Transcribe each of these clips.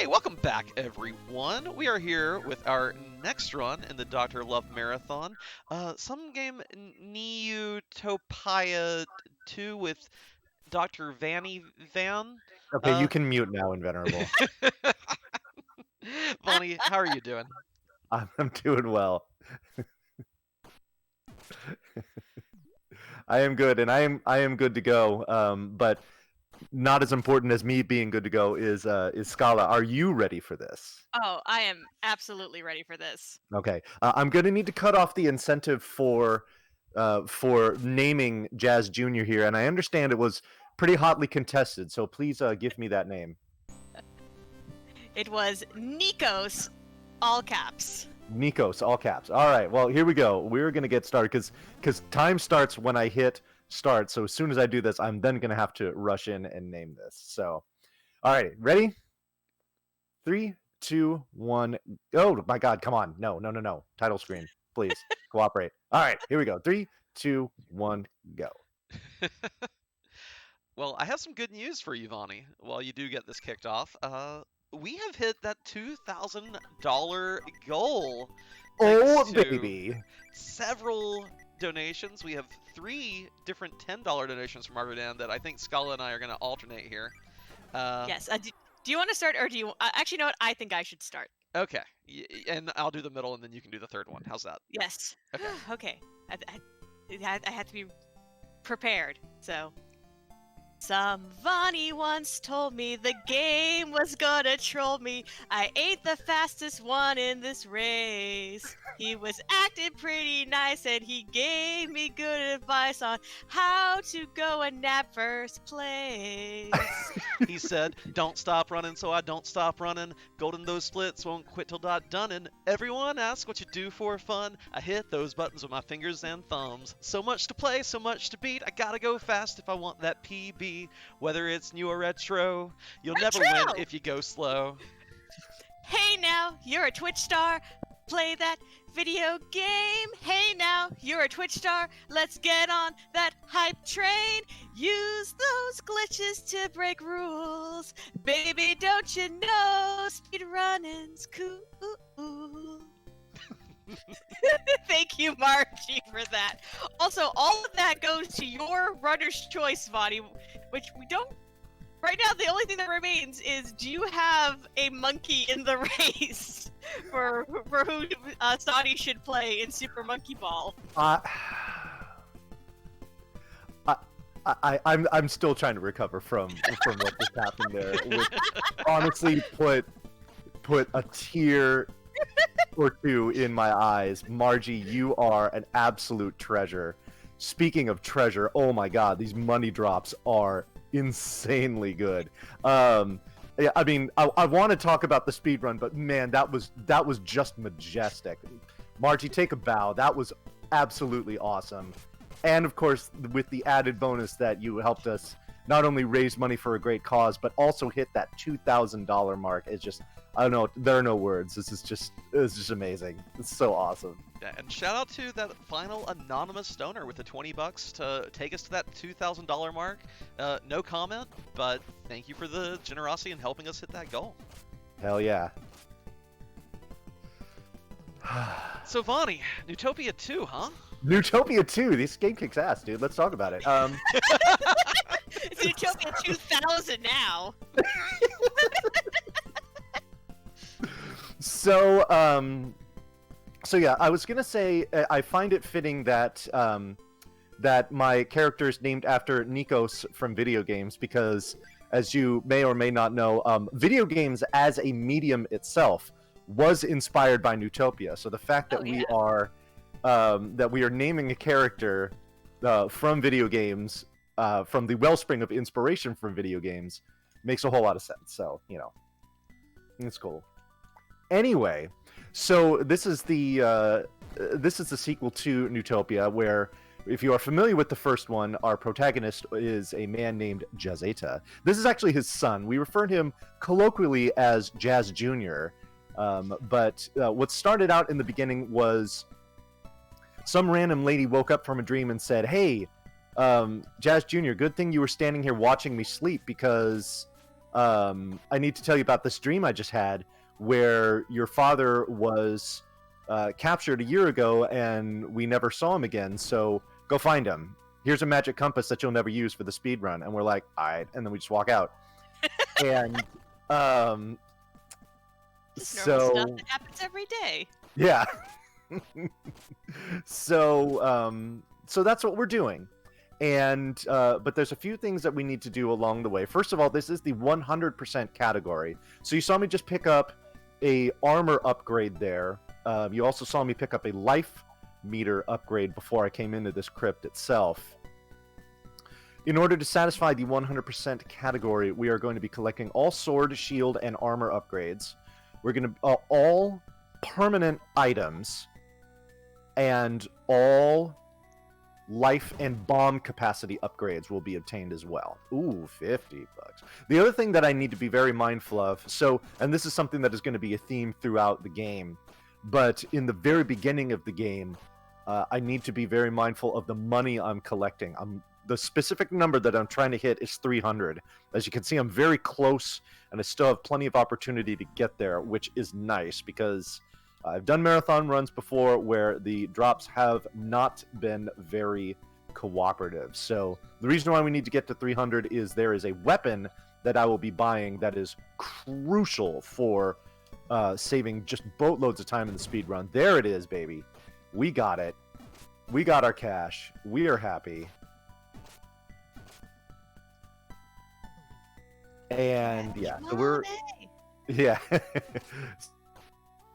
Hey, welcome back, everyone. We are here with our next run in the Dr. Love Marathon. Some game Neutopia 2 with Dr. Vanny Van. Okay, you can mute now, Invenerable. Vonnie, how are you doing? I'm doing well. I am good, and I am good to go. But not as important as me being good to go is Scala. Are you ready for this? Oh, I am absolutely ready for this. Okay, I'm going to need to cut off the incentive for naming Jazz Jr. here, and I understand it was pretty hotly contested. So please give me that name. It was Nikos, all caps. Nikos, all caps. All right, well, here we go. We're going to get started because time starts when I hit start. So as soon as I do this, I'm then going to have to rush in and name this. So, all right, ready? 3, 2, 1. Oh, my God, come on. No. Title screen, please. Cooperate. All right, here we go. 3, 2, 1, go. Well, I have some good news for you, Vonnie, while you do get this kicked off. We have hit that $2,000 goal. Oh, thanks to baby. Several donations. We have 3 different $10 donations from Margaret Ann that I think Scala and I are going to alternate here. Yes. Do you want to start, or do you... actually, you know what? I think I should start. Okay. And I'll do the middle, and then you can do the third one. How's that? Yes. Okay. Okay. I had to be prepared, so... Some Vonnie once told me the game was gonna troll me. I ain't the fastest one in this race. He was acting pretty nice and he gave me good advice on how to go and nap first place. He said, don't stop running, so I don't stop running. Golden those splits, won't quit till dot done. And everyone asks what you do for fun. I hit those buttons with my fingers and thumbs. So much to play, so much to beat. I gotta go fast if I want that PB. Whether it's new or retro, you'll never win if you go slow. Hey now, you're a Twitch star. Play that video game. Hey now, you're a Twitch star. Let's get on that hype train. Use those glitches to break rules. Baby, don't you know speedrunning's cool. Thank you, Margie, for that. Also, all of that goes to your runner's choice, Vonnie, which we don't... Right now, the only thing that remains is, do you have a monkey in the race for who Saudi should play in Super Monkey Ball? I'm still trying to recover from what just happened there. Which honestly put a tear or two in my eyes. Margie, you are an absolute treasure. Speaking of treasure, oh my God, these money drops are insanely good. Yeah, I mean, I want to talk about the speed run, but man, that was just majestic. Margie, take a bow. That was absolutely awesome. And of course, with the added bonus that you helped us not only raise money for a great cause, but also hit that $2,000 mark. It's just, I don't know, there are no words. It's just amazing. It's so awesome. Yeah, and shout out to that final anonymous donor with the $20 to take us to that $2,000 mark. No comment, but thank you for the generosity in helping us hit that goal. Hell yeah. So Vonnie, Neutopia 2, huh? Neutopia 2, this game kicks ass, dude. Let's talk about it. It's Neutopia 2000 now. So yeah, I was gonna say I find it fitting that that my character is named after Nikos from video games because, as you may or may not know, video games as a medium itself was inspired by Neutopia. So the fact that we are naming a character from video games, from the wellspring of inspiration from video games, makes a whole lot of sense. So, you know, it's cool. Anyway, so this is the sequel to Neutopia, where, if you are familiar with the first one, our protagonist is a man named Jazeta. This is actually his son. We refer to him colloquially as Jazz Jr., but what started out in the beginning was some random lady woke up from a dream and said, "Hey, Jazz Jr., good thing you were standing here watching me sleep, because I need to tell you about this dream I just had where your father was captured a year ago and we never saw him again. So go find him. Here's a magic compass that you'll never use for the speed run. And we're like, all right. And then we just walk out. And Just normal so stuff that happens every day. yeah. So that's what we're doing. And but there's a few things that we need to do along the way. First of all, this is the 100% category. So you saw me just pick up a armor upgrade there. You also saw me pick up a life meter upgrade before I came into this crypt itself. In order to satisfy the 100% category, we are going to be collecting all sword, shield, and armor upgrades. We're going to all permanent items and all life and bomb capacity upgrades will be obtained as well. Ooh, $50. The other thing that I need to be very mindful of, and this is something that is going to be a theme throughout the game, but in the very beginning of the game, I need to be very mindful of the money I'm collecting. The specific number that I'm trying to hit is 300. As you can see, I'm very close, and I still have plenty of opportunity to get there, which is nice because I've done marathon runs before where the drops have not been very cooperative. So the reason why we need to get to 300 is there is a weapon that I will be buying that is crucial for saving just boatloads of time in the speed run. There it is, baby. We got it. We got our cash. We are happy. And yeah, so we're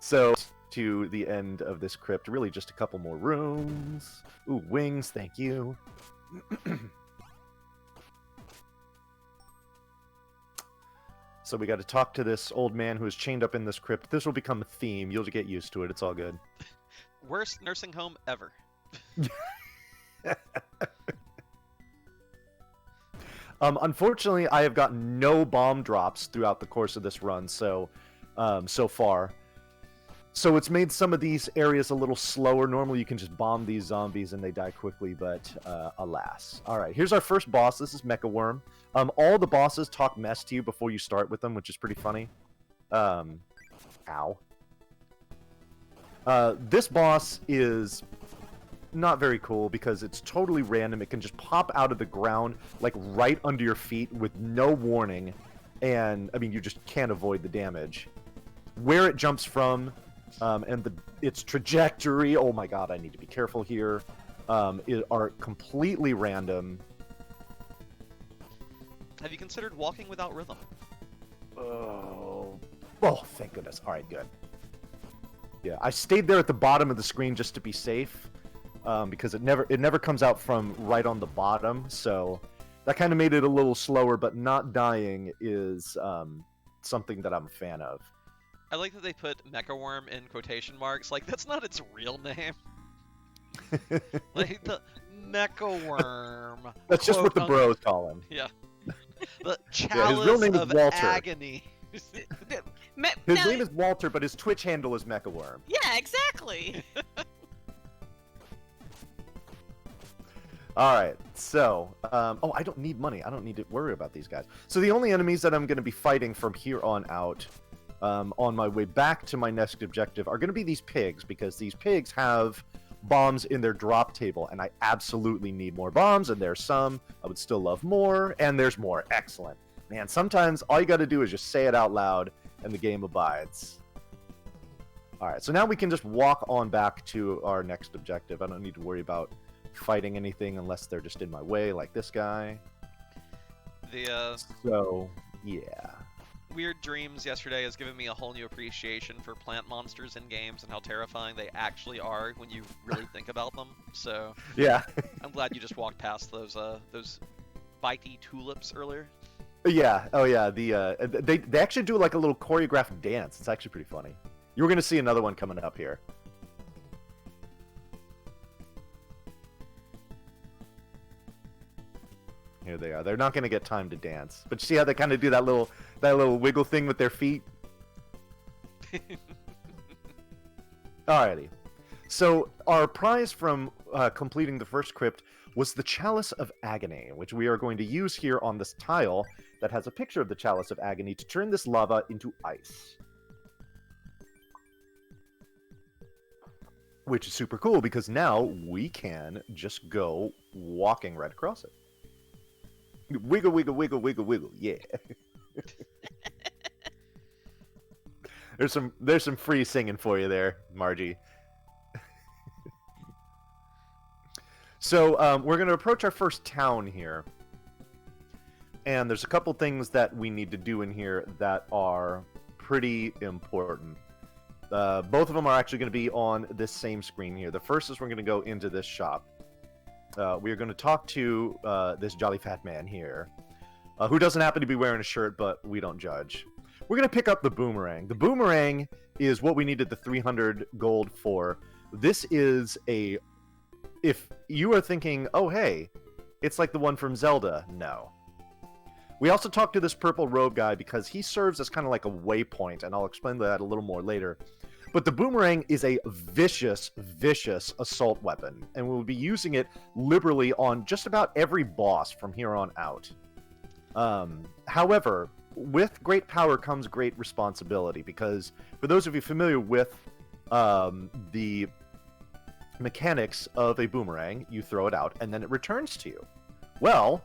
so to the end of this crypt, really just a couple more rooms. Ooh, wings, thank you. So we got to talk to this old man who is chained up in this crypt. This will become a theme. You'll get used to it. It's all good. Worst nursing home ever. Unfortunately, I have gotten no bomb drops throughout the course of this run, so far. So it's made some of these areas a little slower. Normally, you can just bomb these zombies and they die quickly, but alas. All right, here's our first boss. This is Mecha Worm. All the bosses talk mess to you before you start with them, which is pretty funny. Ow. This boss is not very cool because it's totally random. It can just pop out of the ground, like right under your feet with no warning. And, I mean, you just can't avoid the damage. Where it jumps from, and its trajectory, oh my god, I need to be careful here, are completely random. Have you considered walking without rhythm? Oh, thank goodness. All right, good. Yeah, I stayed there at the bottom of the screen just to be safe, because it never comes out from right on the bottom, so that kind of made it a little slower, but not dying is something that I'm a fan of. I like that they put Mecha Worm in quotation marks. Like, that's not its real name. Like, the Mecha Worm. That's just what the bros call him. Yeah. The Chalice his real name is of Walter. Agony. His name is Walter, but his Twitch handle is Mecha Worm. Yeah, exactly. All right, so, I don't need money. I don't need to worry about these guys. So the only enemies that I'm going to be fighting from here on out, on my way back to my next objective, are going to be these pigs, because these pigs have bombs in their drop table, and I absolutely need more bombs, and there's some. I would still love more, and there's more. Excellent. Man, sometimes all you got to do is just say it out loud, and the game abides. All right, so now we can just walk on back to our next objective. I don't need to worry about fighting anything unless they're just in my way, like this guy. So, yeah. Weird Dreams yesterday has given me a whole new appreciation for plant monsters in games and how terrifying they actually are when you really think about them. So yeah, I'm glad you just walked past those bitey tulips earlier. Yeah. Oh yeah. They actually do like a little choreographed dance. It's actually pretty funny. You're gonna see another one coming up here. Here they are. They're not gonna get time to dance, but you see how they kind of do that little wiggle thing with their feet. Alrighty. So our prize from completing the first crypt was the Chalice of Agony, which we are going to use here on this tile that has a picture of the Chalice of Agony to turn this lava into ice. Which is super cool because now we can just go walking right across it. Wiggle, wiggle, wiggle, wiggle, wiggle. Yeah. There's some free singing for you there, Margie. So we're going to approach our first town here. And there's a couple things that we need to do in here that are pretty important. Both of them are actually going to be on this same screen here. The first is we're going to go into this shop. We are going to talk to this jolly fat man here, who doesn't happen to be wearing a shirt, but we don't judge. We're going to pick up the boomerang. The boomerang is what we needed the 300 gold for. This is a... If you are thinking, oh hey, it's like the one from Zelda, no. We also talked to this purple robe guy because he serves as kind of like a waypoint, and I'll explain that a little more later. But the boomerang is a vicious, vicious assault weapon, and we'll be using it liberally on just about every boss from here on out. However, with great power comes great responsibility, because for those of you familiar with the mechanics of a boomerang, you throw it out, and then it returns to you. Well,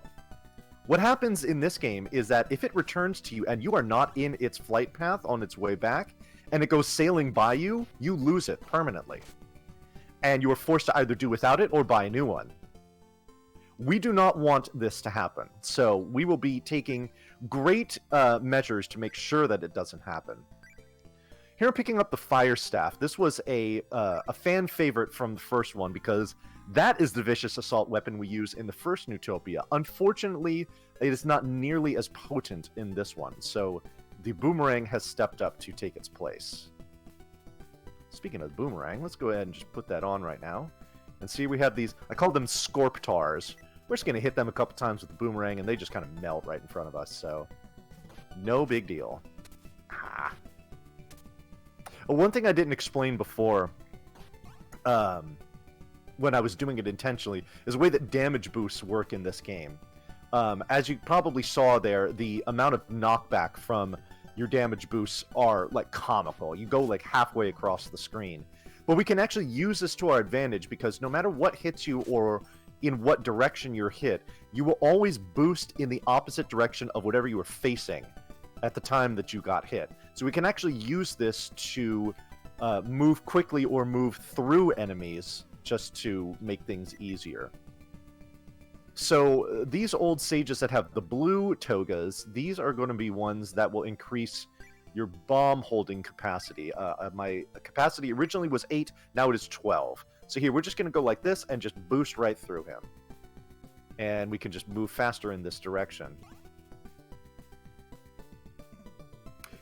what happens in this game is that if it returns to you and you are not in its flight path on its way back, and it goes sailing by you, you lose it permanently. And you are forced to either do without it or buy a new one. We do not want this to happen, so we will be taking great measures to make sure that it doesn't happen. Here I'm picking up the fire staff. This was a fan favorite from the first one because that is the vicious assault weapon we use in the first Neutopia. Unfortunately, it is not nearly as potent in this one, so the boomerang has stepped up to take its place. Speaking of boomerang, let's go ahead and just put that on right now. And see, we have these, I call them Scorptars. We're just going to hit them a couple times with the boomerang, and they just kind of melt right in front of us, so no big deal. Ah. One thing I didn't explain before, when I was doing it intentionally, is the way that damage boosts work in this game. As you probably saw there, the amount of knockback from your damage boosts are, like, comical. You go, like, halfway across the screen. But we can actually use this to our advantage, because no matter what hits you or in what direction you're hit, you will always boost in the opposite direction of whatever you were facing at the time that you got hit. So we can actually use this to move quickly or move through enemies just to make things easier. So these old sages that have the blue togas, these are going to be ones that will increase your bomb holding capacity. My capacity originally was 8, now it is 12. So here, we're just going to go like this and just boost right through him. And we can just move faster in this direction.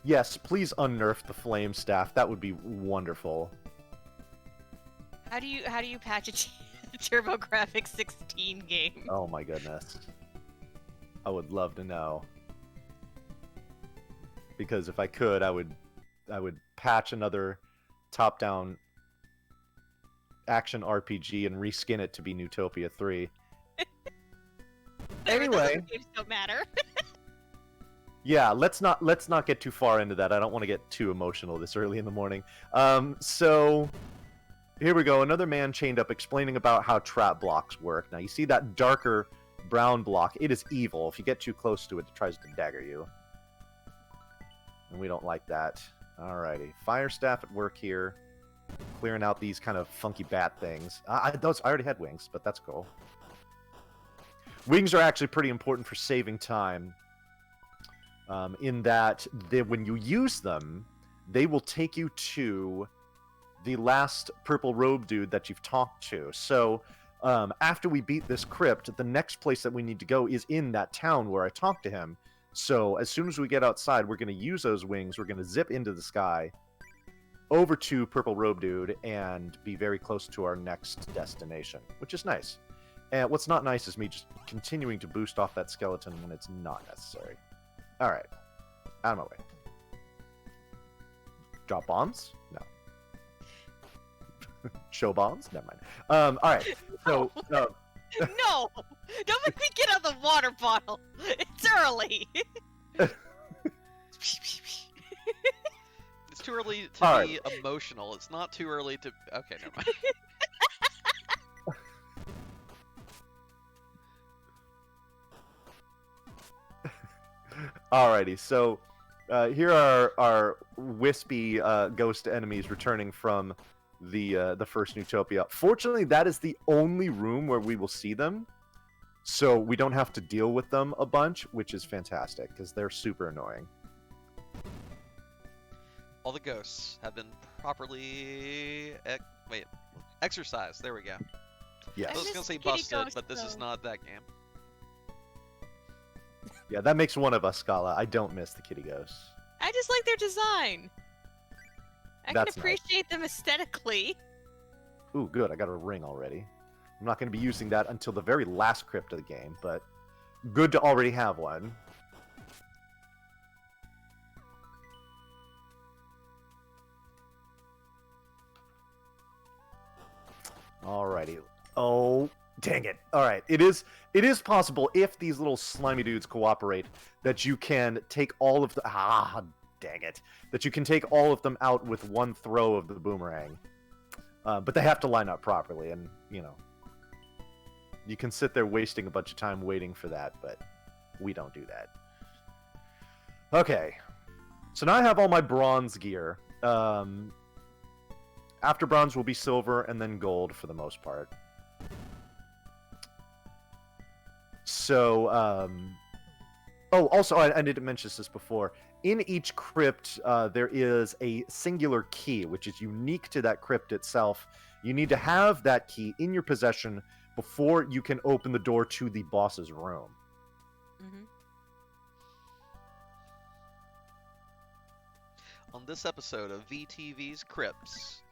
Yes, please unnerf the flame staff. That would be wonderful. How do you patch a TurboGrafx 16 game? Oh my goodness. I would love to know. Because if I could, I would patch another top-down action RPG and reskin it to be Neutopia 3. Anyway, those games don't matter. Yeah, let's not get too far into that. I don't want to get too emotional this early in the morning. So here we go. Another man chained up explaining about how trap blocks work. Now you see that darker brown block. It is evil. If you get too close to it, it tries to dagger you. And we don't like that. Alrighty. Fire staff at work here. Clearing out these kind of funky bat things. I already had wings, but that's cool. Wings are actually pretty important for saving time. In that when you use them, they will take you to the last purple robe dude that you've talked to. So after we beat this crypt, the next place that we need to go is in that town where I talked to him. So as soon as we get outside, we're going to use those wings. We're going to zip into the sky over to purple robe dude and be very close to our next destination, which is nice. And what's not nice is me just continuing to boost off that skeleton when it's not necessary. Alright. Out of my way. Drop bombs? No. Show bombs? Never mind. Alright. So, No! Don't make me get out the water bottle! It's early! It's too early to All be emotional. It's not too early to... Okay, never mind. Alrighty, so here are our wispy ghost enemies returning from the first Neutopia. Fortunately, that is the only room where we will see them, so we don't have to deal with them a bunch, which is fantastic because they're super annoying. All the ghosts have been properly exercised. There we go. Yes. I was miss gonna say the kitty busted, ghosts, but this is though. not that game. Yeah, that makes one of us, Scala. I don't miss the kitty ghosts. I just like their design. I That's can nice. appreciate them aesthetically. Ooh, good. I got a ring already. I'm not going to be using that until the very last crypt of the game, but good to already have one. Alrighty. Oh, dang it. Alright, it is possible, if these little slimy dudes cooperate, that you can take all of the... Ah, dang it. That you can take all of them out with one throw of the boomerang. But they have to line up properly, and, you know... You can sit there wasting a bunch of time waiting for that, but we don't do that. Okay. So now I have all my bronze gear. After bronze will be silver and then gold for the most part. So, oh, also, I didn't mention this before. In each crypt, there is a singular key, which is unique to that crypt itself. You need to have that key in your possession before you can open the door to the boss's room. Mm-hmm. On this episode of VTV's Crypts,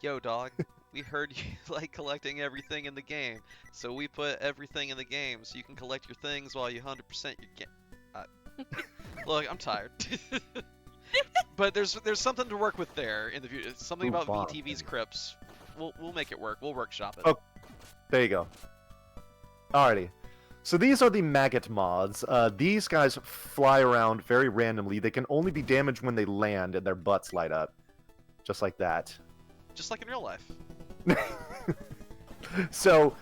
yo dog, we heard you like collecting everything in the game, so we put everything in the game so you can collect your things while you 100% your game. Look, I'm tired. But there's something to work with there in the future. Something Ooh, about bomb. VTV's Crypts. We'll make it work. We'll workshop it. Oh. There you go. Alrighty. So these are the Maggot Moths. These guys fly around very randomly. They can only be damaged when they land and their butts light up. Just like that. Just like in real life. So,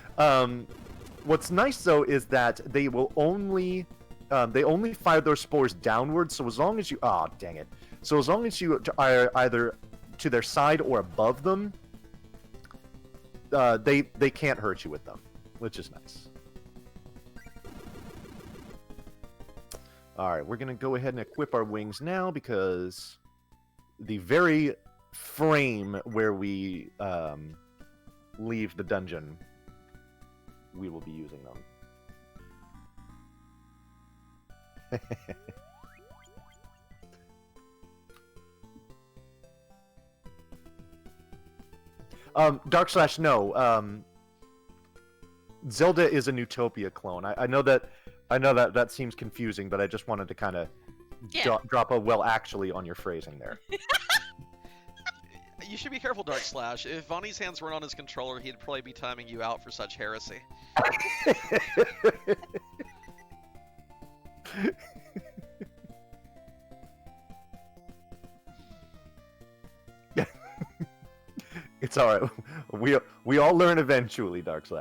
what's nice though is that they will only fire their spores downwards. So as long as you, oh dang it! So as long as you are either to their side or above them, they can't hurt you with them, which is nice. All right, we're gonna go ahead and equip our wings now because the very frame where we leave the dungeon, we will be using them. Dark / no. Zelda is a Neutopia clone. I know that seems confusing, but I just wanted to kind of drop a well actually on your phrasing there. You should be careful, Dark / If Vonnie's hands weren't on his controller, he'd probably be timing you out for such heresy. It's all right. We all learn eventually, Dark /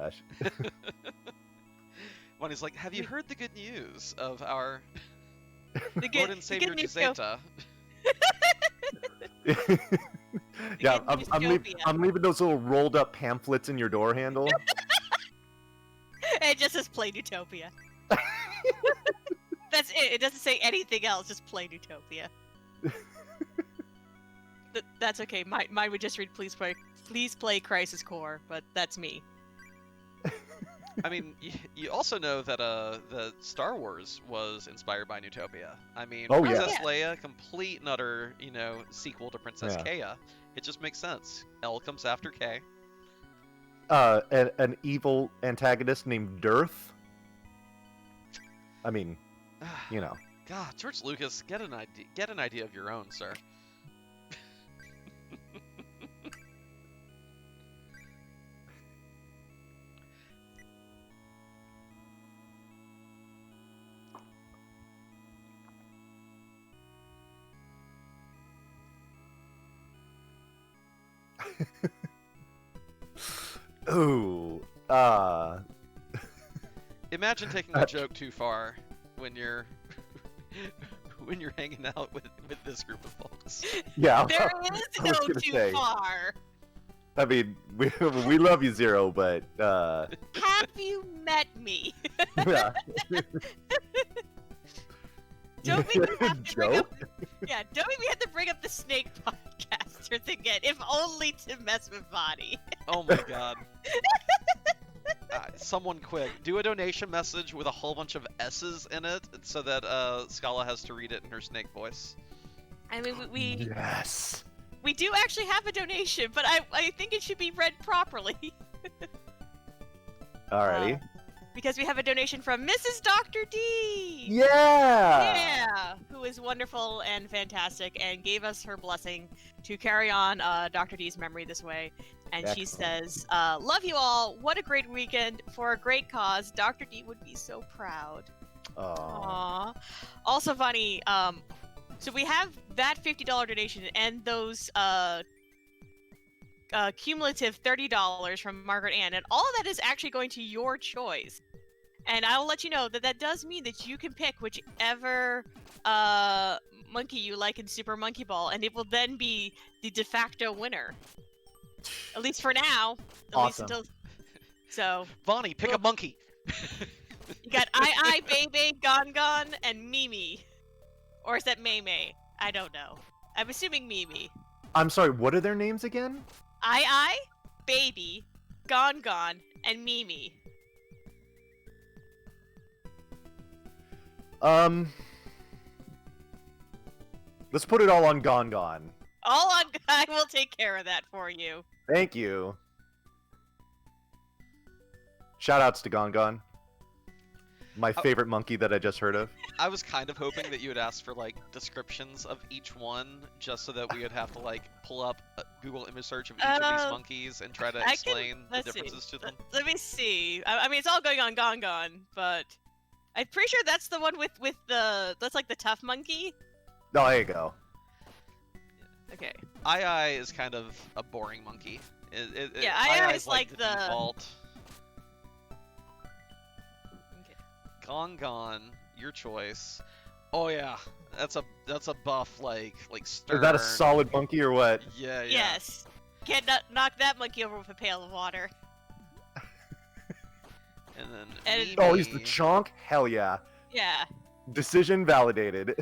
Vonnie's like, have you heard the good news of our The Lord and Savior Gazeta? Yeah, Good I'm leaving those little rolled up pamphlets in your door handle. It just says play Neutopia. That's it. It doesn't say anything else. Just play Neutopia. That's okay. Mine would just read please play Crisis Core, but that's me. I mean, you also know that the Star Wars was inspired by Neutopia. I mean, Oh, yeah. Princess Leia, complete and utter, sequel to Princess Yeah. Leia. It just makes sense. L comes after K. An evil antagonist named Dearth. I mean, you know. God, George Lucas, get an idea of your own, sir. Ooh. Imagine taking the joke too far when you're when you're hanging out with this group of folks. Yeah. There is I was no gonna too say. far. I mean, we love you, Zero, but Have you met me? yeah. Don't make me have to bring up. Joke? Yeah, don't make me have to bring up the snake podcasters again, if only to mess with Bonnie. Oh my god. Someone quick, do a donation message with a whole bunch of S's in it so that Scala has to read it in her snake voice. I mean, we Yes. we do actually have a donation, but I think it should be read properly. Alrighty. Because we have a donation from Mrs. Dr. D! Yeah. Yeah! Who is wonderful and fantastic and gave us her blessing to carry on Dr. D's memory this way. And she Excellent. says, love you all. What a great weekend for a great cause. Dr. D would be so proud. Aw. Aww. Also funny, so we have that $50 donation and those cumulative $30 from Margaret Ann, and all of that is actually going to your choice. And I will let you know that that does mean that you can pick whichever monkey you like in Super Monkey Ball, and it will then be the de facto winner. At least for now. At least Awesome. until. So Bonnie, pick a monkey. you got I Baby, Gon Gon, and Mimi, or is that May May? I don't know. I'm assuming Mimi. I'm sorry, what are their names again? I, Baby, Gon Gon, and Mimi. Let's put it all on Gon Gon. All on. I will take care of that for you. Thank you. Shoutouts to Gon Gon. My favorite monkey that I just heard of. I was kind of hoping that you would ask for like descriptions of each one, just so that we would have to like pull up a Google image search of each of these monkeys and try to explain the let's differences see. to them. Let me see. I mean, it's all going on Gon Gon, but I'm pretty sure that's the one with that's like the tough monkey. Oh, there you go. Okay. I is kind of a boring monkey. Yeah, I is like the default. Okay. Gon Gon, your choice. Oh yeah, that's a buff like stern. Is that a solid monkey or what? Yeah, yeah. Yes. Can't knock that monkey over with a pail of water. And then And- Oh, he's the Mimi. chonk? Hell yeah. Yeah. Decision validated.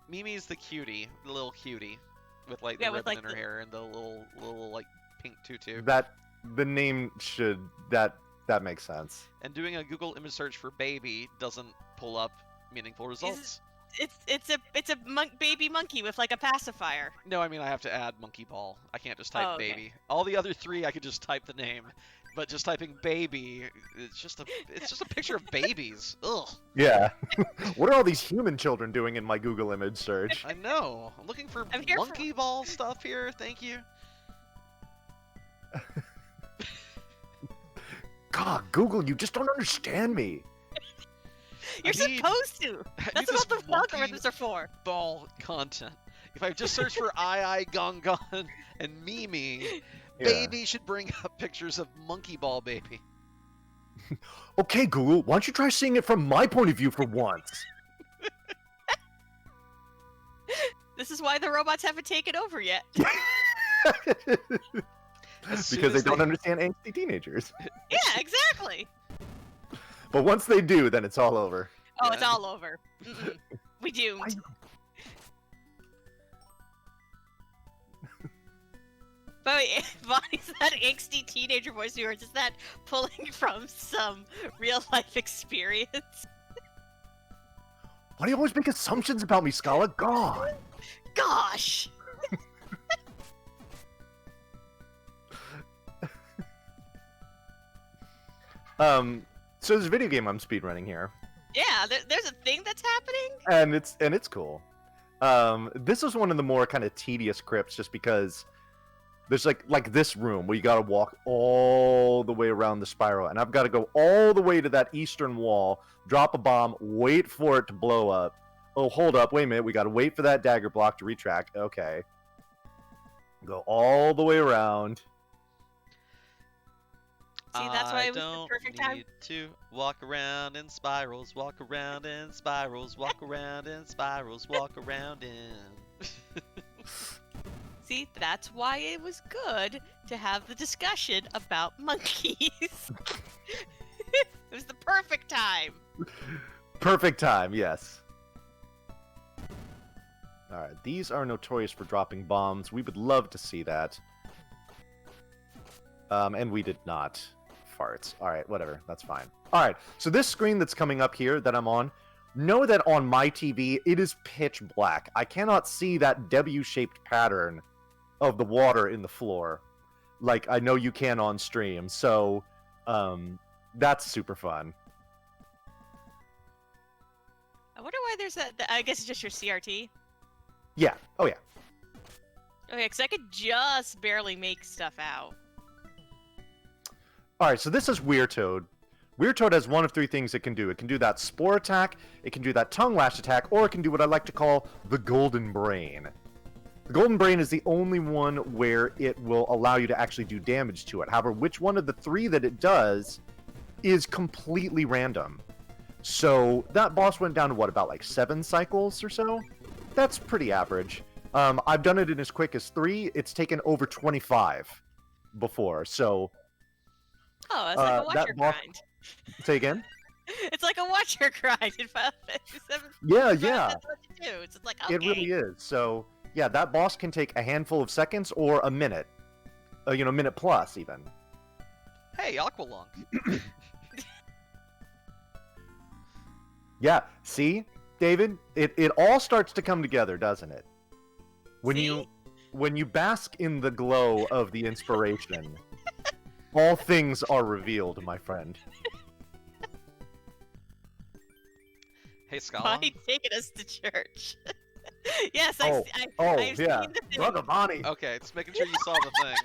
Mimi's the cutie, the little cutie, with like Yeah, the with, ribbon like, in her the- hair and the little like pink tutu. The name should that makes sense. And doing a Google image search for baby doesn't pull up meaningful results. It's a baby monkey with like a pacifier. No, I mean I have to add monkey ball. I can't just type Oh, okay. baby. All the other three I could just type the name, but just typing baby, it's just a picture of babies. Ugh. Yeah. What are all these human children doing in my Google image search? I know. I'm looking for I'm here for- monkey ball stuff here. Thank you. God, Google, you just don't understand me. You're I need- supposed to. I That's need what this the monkey algorithms are for. ball content. If I just search for Gon Gon and Mimi, Yeah. baby should bring up pictures of monkey ball baby. Okay, Google, why don't you try seeing it from my point of view for once? This is why the robots haven't taken over yet. As soon Because they as don't understand angsty teenagers. Yeah, exactly. But once they do, then it's all over. Oh, it's Yeah. all over. Mm-mm. We doomed. But wait, Bonnie's that angsty teenager voice of yours, is that pulling from some real life experience? Why do you always make assumptions about me, Scala? God! Gosh! So there's a video game I'm speedrunning here. Yeah, there's a thing that's happening? And it's cool. This was one of the more kind of tedious crypts, just because there's like this room where you got to walk all the way around the spiral, and I've got to go all the way to that eastern wall, drop a bomb, wait for it to blow up. Oh, hold up, wait a minute, we got to wait for that dagger block to retract. Okay. Go all the way around. See, that's why it was the don't perfect time. need to walk around in spirals, walk around in spirals, walk around in spirals, walk around in. See, that's why it was good to have the discussion about monkeys. It was the perfect time. Perfect time, yes. Alright, these are notorious for dropping bombs. We would love to see that. And we did not. Farts. Alright, whatever. That's fine. Alright, so this screen that's coming up here that I'm on, know that on my TV, it is pitch black. I cannot see that W-shaped pattern of the water in the floor like I know you can on stream. So, that's super fun. I wonder why there's I guess it's just your CRT. Yeah. Oh, yeah. Okay, because I could just barely make stuff out. Alright, so this is Weirtoad. Weirtoad has one of three things it can do. It can do that Spore attack, it can do that Tongue Lash attack, or it can do what I like to call the Golden Brain. The Golden Brain is the only one where it will allow you to actually do damage to it. However, which one of the three that it does is completely random. So that boss went down to what, about like 7 cycles or so? That's pretty average. I've done it in as quick as 3. It's taken over 25 before, so... Oh, it's like a watcher grind. Say again? It's like a watcher grind in Final Fantasy VII. Yeah, That's yeah. what it do. It's like, okay. It really is. So, yeah, that boss can take a handful of seconds or a minute. Minute plus, even. Hey, Aqualung. Yeah, see, David? It all starts to come together, doesn't it? When See? you bask in the glow of the inspiration, all things are revealed, my friend. Hey, Scala. Why taking us to church? Yes, Oh, I've yeah. seen the thing. Brother Bonnie. Okay, just making sure you saw the thing.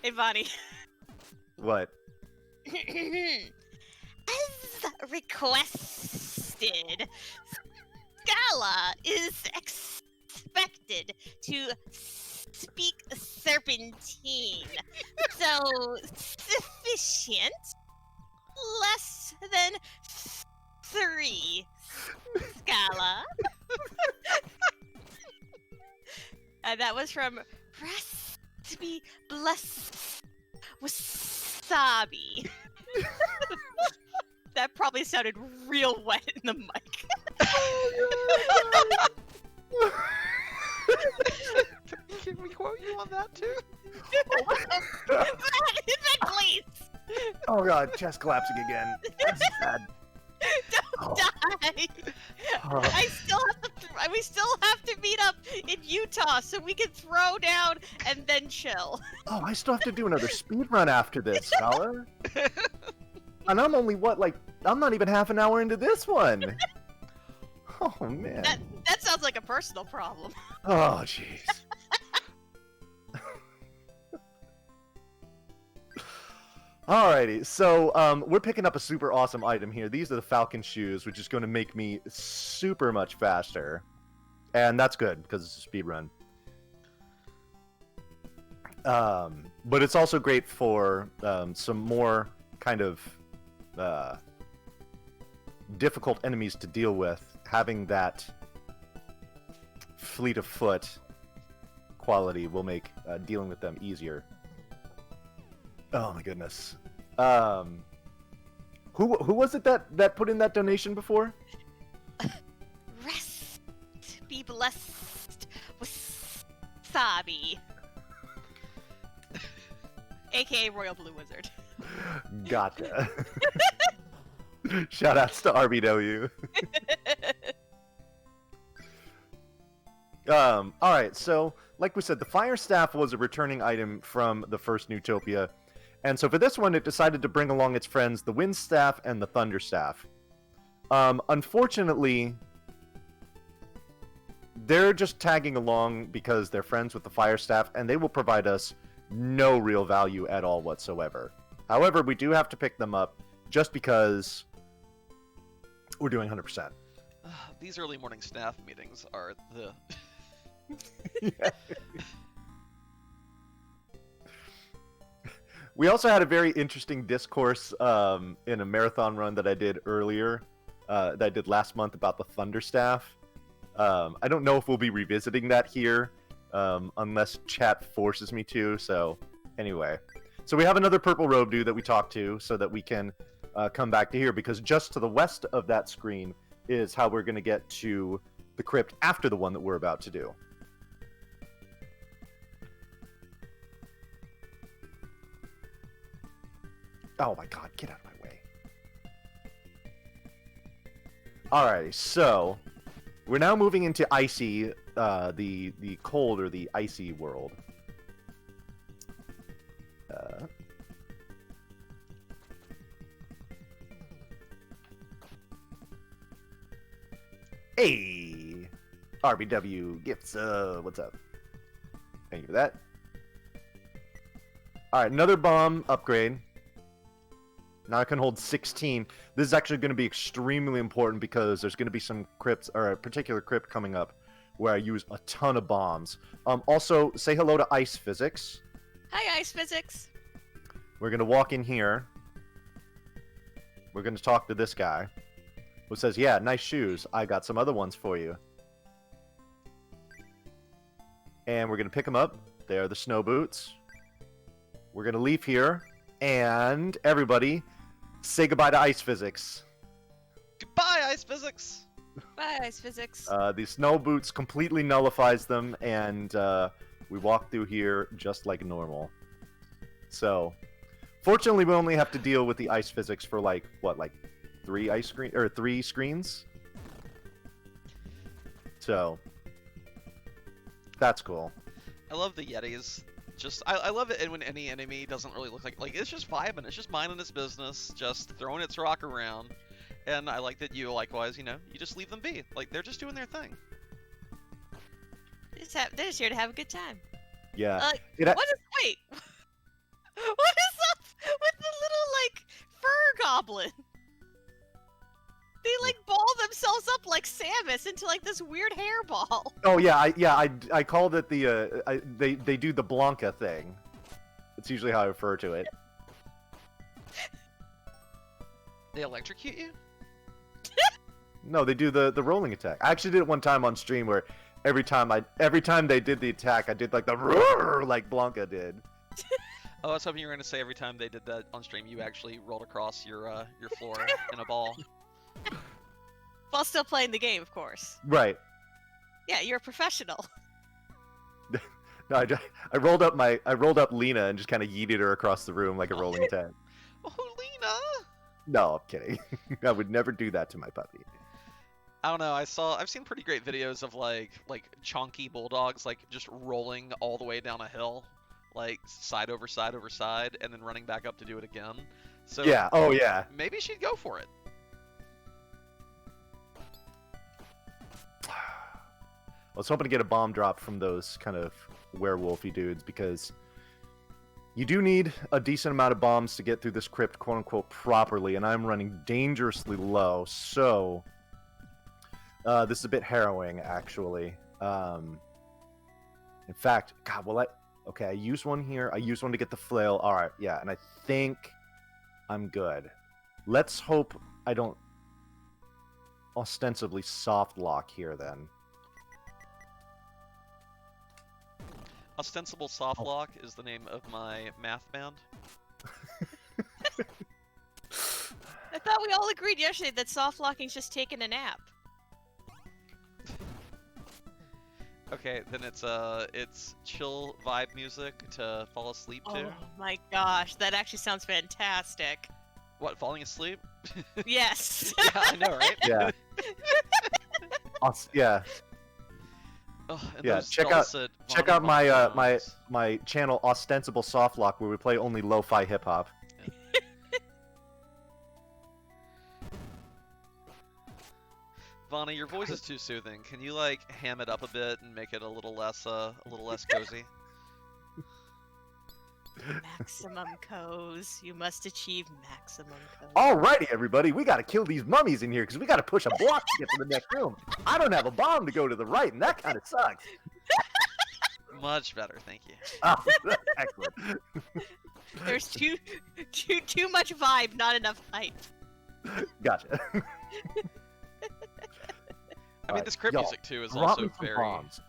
Hey, Bonnie. What? As requested, Scala is expected to speak serpentine. So, sufficient, less than 3. Scala. And that was from Recipe Bless Wasabi. That probably sounded real wet in the mic. Can we quote you on that too? Please. Oh god, chest collapsing again. That's sad. Don't die. We still have to meet up in Utah so we can throw down and then chill. Oh, I still have to do another speed run after this, Scholar. And I'm only, I'm not even half an hour into this one. Oh, man. That sounds like a personal problem. Oh, jeez. Alrighty, so we're picking up a super awesome item here. These are the Falcon shoes, which is going to make me super much faster. And that's good, because it's a speed run. But it's also great for some more kind of difficult enemies to deal with. Having that fleet of foot quality will make dealing with them easier. Oh my goodness. Who was it that put in that donation before? Rest be blessed Wasabi. AKA Royal Blue Wizard. Gotcha. Shoutouts to RBW. Alright, so, like we said, the Fire Staff was a returning item from the first Neutopia. And so for this one, it decided to bring along its friends, the Wind Staff and the Thunder Staff. Unfortunately, they're just tagging along because they're friends with the Fire Staff, and they will provide us no real value at all whatsoever. However, we do have to pick them up just because we're doing 100%. These early morning staff meetings are the... Yeah. We also had a very interesting discourse in a marathon run that I did earlier, that I did last month about the Thunderstaff. I don't know if we'll be revisiting that here, unless chat forces me to. So anyway, so we have another purple robe dude that we talked to, so that we can come back to here, because just to the west of that screen is how we're going to get to the crypt after the one that we're about to do. Oh my god, get out of my way. Alrighty, so we're now moving into Icy, the cold or the Icy World. Hey! RBW gifts, what's up? Thank you for that. Alright, another bomb upgrade. Now I can hold 16. This is actually going to be extremely important because there's going to be some crypts, or a particular crypt coming up where I use a ton of bombs. Also, say hello to Ice Physics. Hi, Ice Physics. We're going to walk in here. We're going to talk to this guy who says, yeah, nice shoes. I got some other ones for you. And we're going to pick them up. They are the snow boots. We're going to leave here. And everybody, say goodbye to Ice Physics. Goodbye, Ice Physics! Bye, Ice Physics. The snow boots completely nullifies them, and we walk through here just like normal. So, fortunately, we only have to deal with the Ice Physics for like three screens. So, that's cool. I love the Yetis. Just, I love it when any enemy doesn't really look like it's just vibing. It's just minding its business, just throwing its rock around. And I like that you, likewise, you just leave them be. Like, they're just doing their thing. They're just here to have a good time. Yeah. Wait. What is up with the little, fur goblin? They, ball themselves up like Samus into, this weird hairball. Oh, yeah, I called it the, they do the Blanca thing. That's usually how I refer to it. They electrocute you? No, they do the rolling attack. I actually did it one time on stream where every time they did the attack, I did, the roar like Blanca did. Oh, I was hoping you were going to say every time they did that on stream, you actually rolled across your floor in a ball. While still playing the game, of course. Right. Yeah, you're a professional. No, I rolled up Lena and just kind of yeeted her across the room like a rolling attack. Oh, Lena! No, I'm kidding. I would never do that to my puppy. I don't know. I've seen pretty great videos of like chonky bulldogs just rolling all the way down a hill, side over side over side, and then running back up to do it again. So yeah. Oh yeah. Maybe she'd go for it. I was hoping to get a bomb drop from those kind of werewolfy dudes, because you do need a decent amount of bombs to get through this crypt, quote-unquote, properly, and I'm running dangerously low, so this is a bit harrowing, actually. In fact, God, okay, I used one here. I used one to get the flail. All right, yeah, and I think I'm good. Let's hope I don't ostensibly soft lock here, then. Ostensible Soft Lock is the name of my math band. I thought we all agreed yesterday that soft locking's just taking a nap. Okay, then it's chill vibe music to fall asleep to. Oh my gosh, that actually sounds fantastic. What, falling asleep? Yes. Yeah, I know, right? Yeah. Yeah. Oh, Yeah, check out my channel Ostensible Soft Lock, where we play only lo-fi hip hop. Vonna, your voice is too soothing. Can you ham it up a bit and make it a little less cozy? Maximum coz. You must achieve maximum coz. Alrighty, everybody, we gotta kill these mummies in here because we gotta push a block to get to the next room. I don't have a bomb to go to the right, and that kind of sucks. Much better, thank you. Oh, excellent. There's too much vibe, not enough hype. Gotcha. I mean, this Kripp Y'all, music too is drop me also some very, bombs.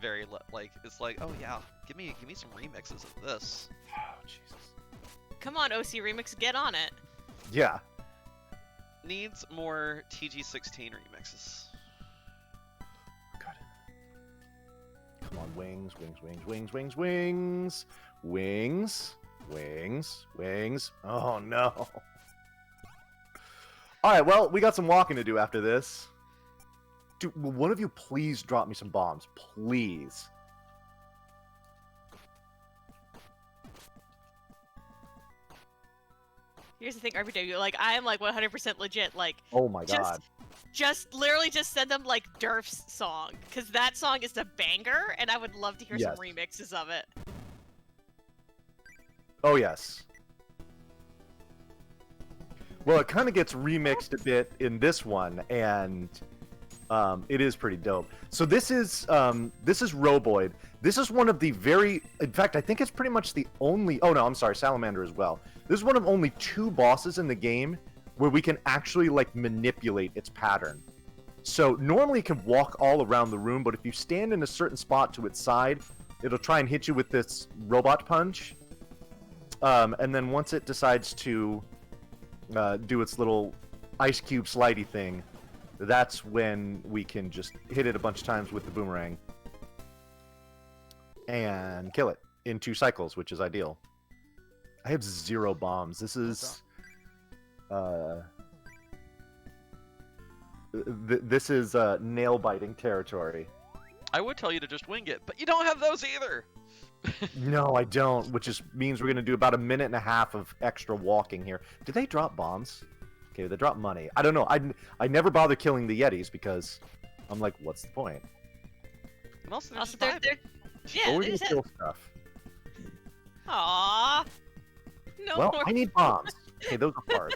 very like it's like, oh yeah, give me some remixes of this. Oh Jesus. Come on, OC Remix, get on it. Yeah. Needs more TG16 remixes. Got it. Come on, wings, wings, wings, wings, wings, wings, wings, wings, wings. Oh no. All right, well, we got some walking to do after this. Dude, will one of you please drop me some bombs, please? Here's the thing, RPW, like, I am, like, 100% legit, like, Oh my god. literally just send them, like, Durf's song, because that song is a banger, and I would love to hear Yes. some remixes of it. Oh yes. Well, it kind of gets remixed a bit in this one, and it is pretty dope. So this is Roboid. This is one of the in fact, I think it's pretty much the only. Oh no, I'm sorry, Salamander as well. This is one of only 2 bosses in the game where we can actually like manipulate its pattern. So normally it can walk all around the room, but if you stand in a certain spot to its side, it'll try and hit you with this robot punch. And then once it decides to do its little ice cube slidey thing, that's when we can just hit it a bunch of times with the boomerang and kill it in 2 cycles, which is ideal. I have 0 bombs. This is this is nail biting territory. I would tell you to just wing it, but you don't have those either. No, I don't, which just means we're going to do about 1.5 minutes of extra walking here. Do they drop bombs? Okay, they drop money. I don't know. I never bother killing the Yetis because I'm like, what's the point? And also, Also, they're they're, yeah, Or we're they going just to kill stuff. Aww. No Well, more I need bombs. Okay, those are hard.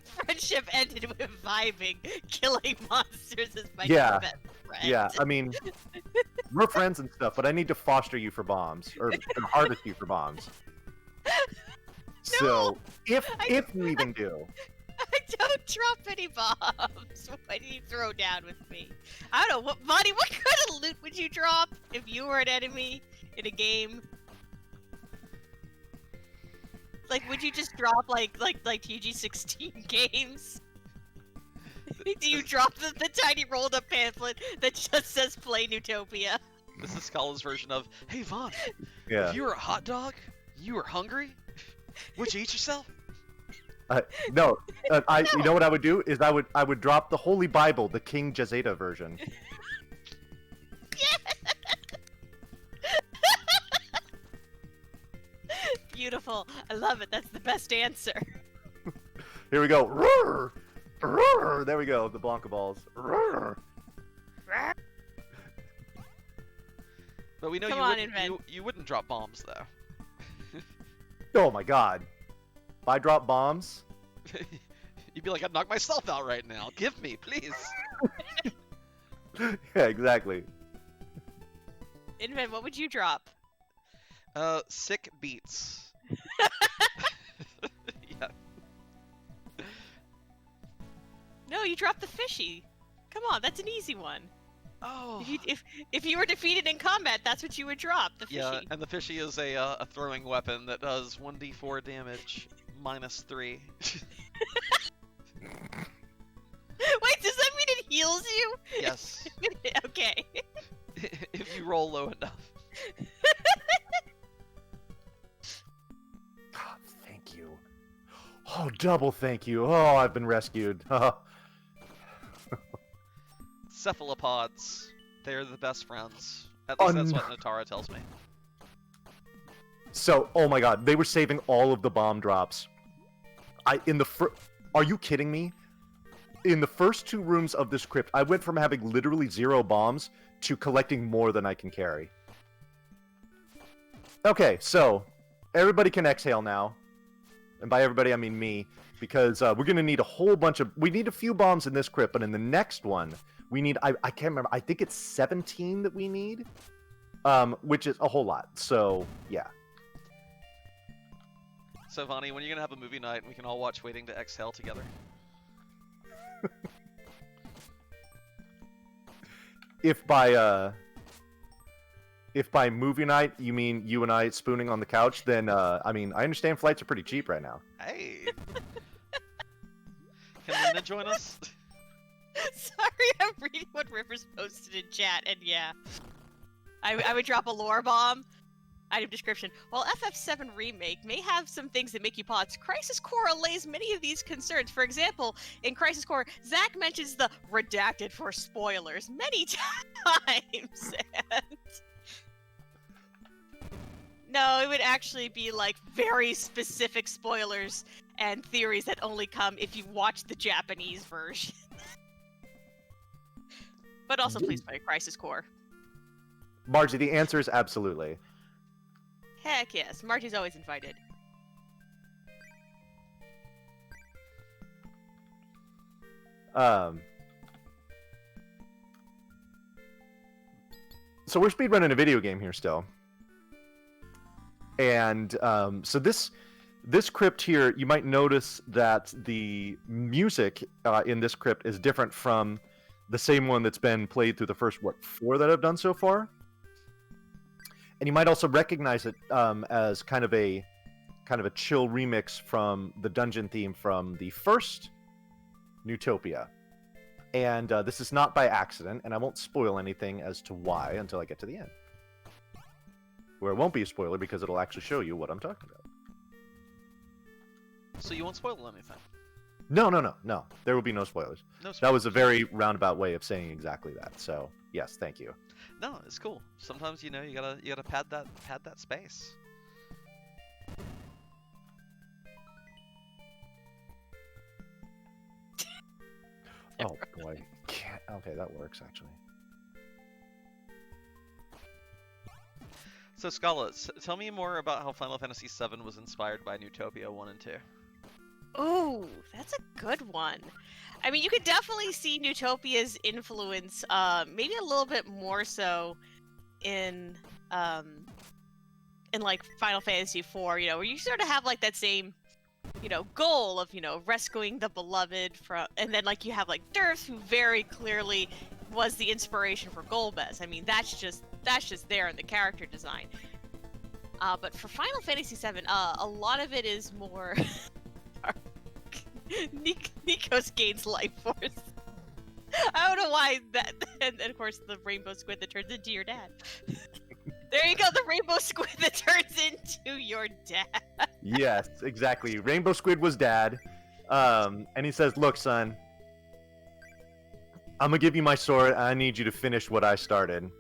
friendship ended with vibing. Killing monsters is my Yeah. best friend. Yeah, I mean, we're friends and stuff, but I need to foster you for bombs, or harvest you for bombs. So, if you even do. I don't drop any bombs. What do you throw down with me? I don't know. Bonnie, what kind of loot would you drop if you were an enemy in a game? Like, would you just drop like TG16 games? Do you drop the tiny rolled up pamphlet that just says play Neutopia? This is Skala's version of, hey Vaughn, Yeah. if you were a hot dog, you were hungry, would you eat yourself? No, you know what I would do is I would drop the Holy Bible, the King Jezeta version. Beautiful. I love it. That's the best answer. Here we go. Roar! Roar! There we go. The Blanca balls. Roar! But we know Come you on, wouldn't, Invent. you wouldn't drop bombs though. Oh my god. If I drop bombs, You'd be like, I'd knock myself out right now. Give me, please. yeah, exactly. Invent, what would you drop? Sick beats. Yeah. No, you dropped the fishy. Come on, that's an easy one. Oh. If you were defeated in combat, that's what you would drop. The fishy. Yeah, and the fishy is a throwing weapon that does 1d4 damage -3. Wait, does that mean it heals you? Yes. Okay. If you roll low enough. God, thank you. Oh, double thank you. Oh, I've been rescued. Cephalopods. They're the best friends. At least that's no. what Natara tells me. So, oh my god, they were saving all of the bomb drops. Are you kidding me? In the first 2 rooms of this crypt, I went from having literally 0 bombs to collecting more than I can carry. Okay, so everybody can exhale now. And by everybody, I mean me. Because we're going to need a whole bunch of... We need a few bombs in this crypt, but in the next one, we need... I can't remember. I think it's 17 that we need. Which is a whole lot. So, yeah. So, Vonnie, when are you gonna have a movie night and we can all watch Waiting to Exhale together? If by movie night you mean you and I spooning on the couch, then I mean I understand flights are pretty cheap right now. Hey. Can Lena join us? Sorry, I'm reading what Rivers posted in chat, and yeah. I would drop a lore bomb. Item description. While FF7 Remake may have some things that make you pause, Crisis Core allays many of these concerns. For example, in Crisis Core, Zack mentions the redacted for spoilers many times. And... No, it would actually be like very specific spoilers and theories that only come if you watch the Japanese version. But also, please play Crisis Core. Margie, the answer is absolutely. Heck yes, Margie's always invited. So we're speedrunning a video game here still. And so this crypt here, you might notice that the music in this crypt is different from the same one that's been played through the first, 4 that I've done so far? And you might also recognize it as kind of a chill remix from the dungeon theme from the first Neutopia. And this is not by accident, and I won't spoil anything as to why until I get to the end. Where it won't be a spoiler because it'll actually show you what I'm talking about. So you won't spoil anything? No. There will be no spoilers. No spoilers. That was a very roundabout way of saying exactly that. So, yes, thank you. No, it's cool. Sometimes you gotta pad that space. Oh boy. Okay, that works actually. So Scarlett, tell me more about how Final Fantasy VII was inspired by Neutopia 1 and 2. Ooh, that's a good one. I mean, you could definitely see Neutopia's influence, maybe a little bit more so in like Final Fantasy IV, where you sort of have like that same, goal of, rescuing the beloved from, and then like you have like Dirth, who very clearly was the inspiration for Golbez. I mean, that's just there in the character design. But for Final Fantasy VII, a lot of it is more. Nikos gains life force. I don't know why that, and of course the rainbow squid that turns into your dad. There you go, the rainbow squid that turns into your dad. Yes, exactly. Rainbow squid was dad, and he says, "Look, son, I'm gonna give you my sword. I need you to finish what I started.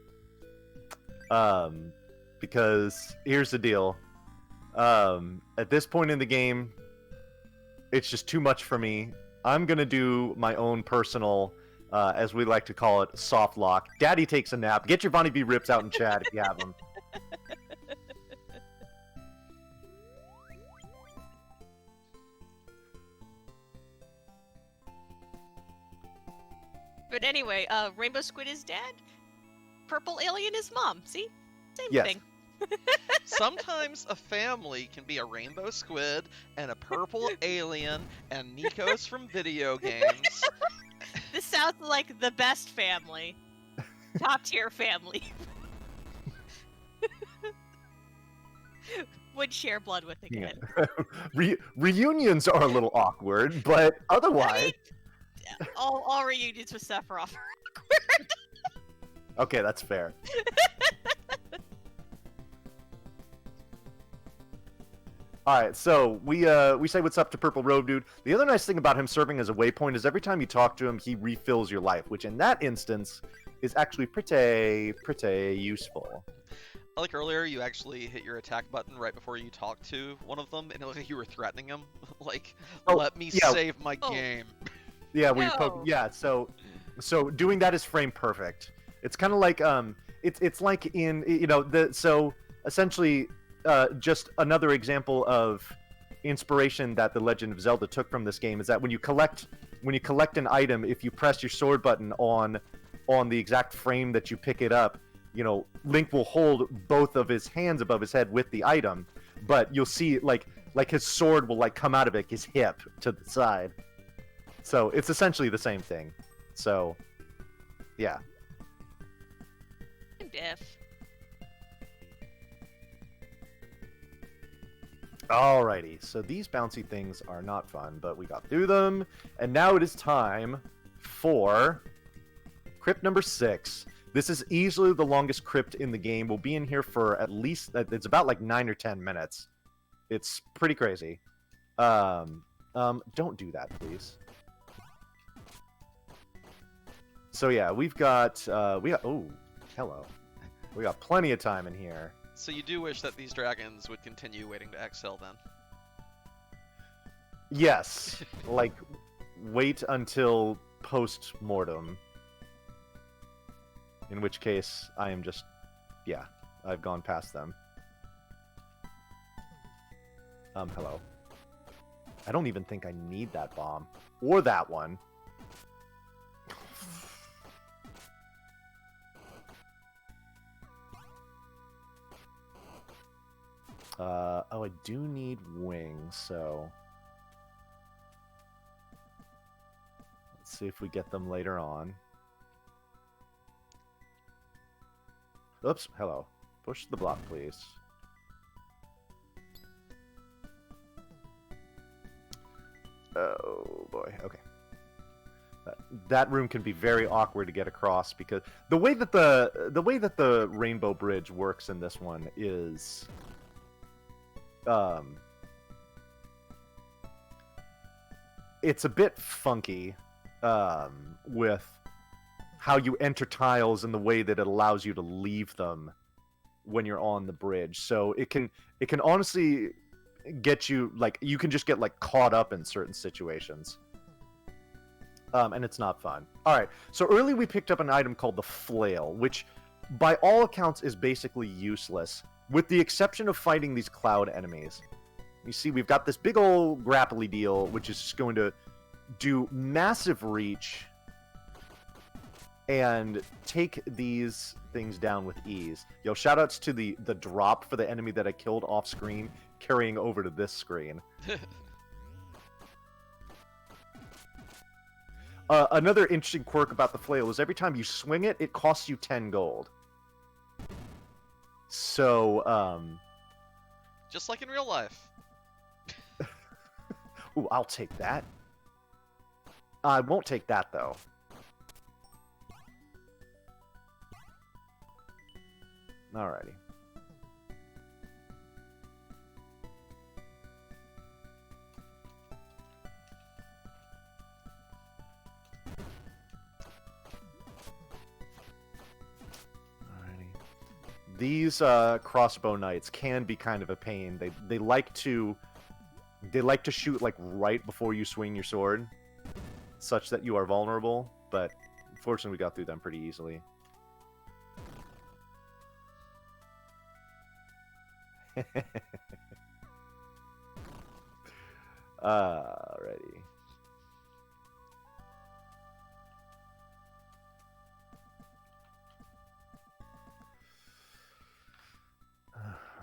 Because here's the deal. At this point in the game, it's just too much for me. I'm gonna do my own personal, as we like to call it, soft lock. Daddy takes a nap. Get your Vonnie B. rips out in chat if you have them." But anyway, Rainbow Squid is dad. Purple Alien is mom. See? Same Yes. thing. Sometimes a family can be a rainbow squid and a purple alien and Nikos from video games. This sounds like the best family. Top tier family. Would share blood with again. Reunions are a little awkward, but otherwise... all reunions with Sephiroth are awkward. Okay, that's fair. Alright, so we say what's up to Purple Robe Dude. The other nice thing about him serving as a waypoint is every time you talk to him, he refills your life, which in that instance is actually pretty useful. Like earlier, you actually hit your attack button right before you talked to one of them, and it looked like you were threatening him. Like, let me save my game. Yeah, where you're poking. Yeah, so doing that is frame perfect. It's kind of like it's like in so essentially just another example of inspiration that the Legend of Zelda took from this game is that when you collect an item, if you press your sword button on the exact frame that you pick it up, Link will hold both of his hands above his head with the item, but you'll see like like his sword will like come out of it, his hip to the side. So it's essentially the same thing. So, yeah. If. Alrighty, so these bouncy things are not fun, but we got through them, and now it is time for Kripp Number 6. This is easily the longest crypt in the game. We'll be in here for at least, it's about like 9 or 10 minutes. It's pretty crazy. Don't do that, please. So yeah, we got, oh, hello. We got plenty of time in here. So you do wish that these dragons would continue waiting to exhale, then? Yes. Like, wait until post-mortem. In which case, I am just... Yeah, I've gone past them. Hello. I don't even think I need that bomb. Or that one. Oh, I do need wings, so... Let's see if we get them later on. Oops, hello. Push the block, please. Oh, boy, okay. That room can be very awkward to get across because the way that the Rainbow Bridge works in this one is... it's a bit funky with how you enter tiles and the way that it allows you to leave them when you're on the bridge. So it can honestly get you, like, you can just get like caught up in certain situations. And it's not fun. Alright, so early we picked up an item called the Flail, which by all accounts is basically useless, with the exception of fighting these cloud enemies. You see, we've got this big old grapply deal, which is just going to do massive reach and take these things down with ease. Yo, shoutouts to the drop for the enemy that I killed off screen, carrying over to this screen. Another interesting quirk about the flail is every time you swing it, it costs you 10 gold. So, just like in real life. Ooh, I'll take that. I won't take that, though. Alrighty. These crossbow knights can be kind of a pain. They like to shoot like right before you swing your sword, such that you are vulnerable. But unfortunately, we got through them pretty easily. Alrighty.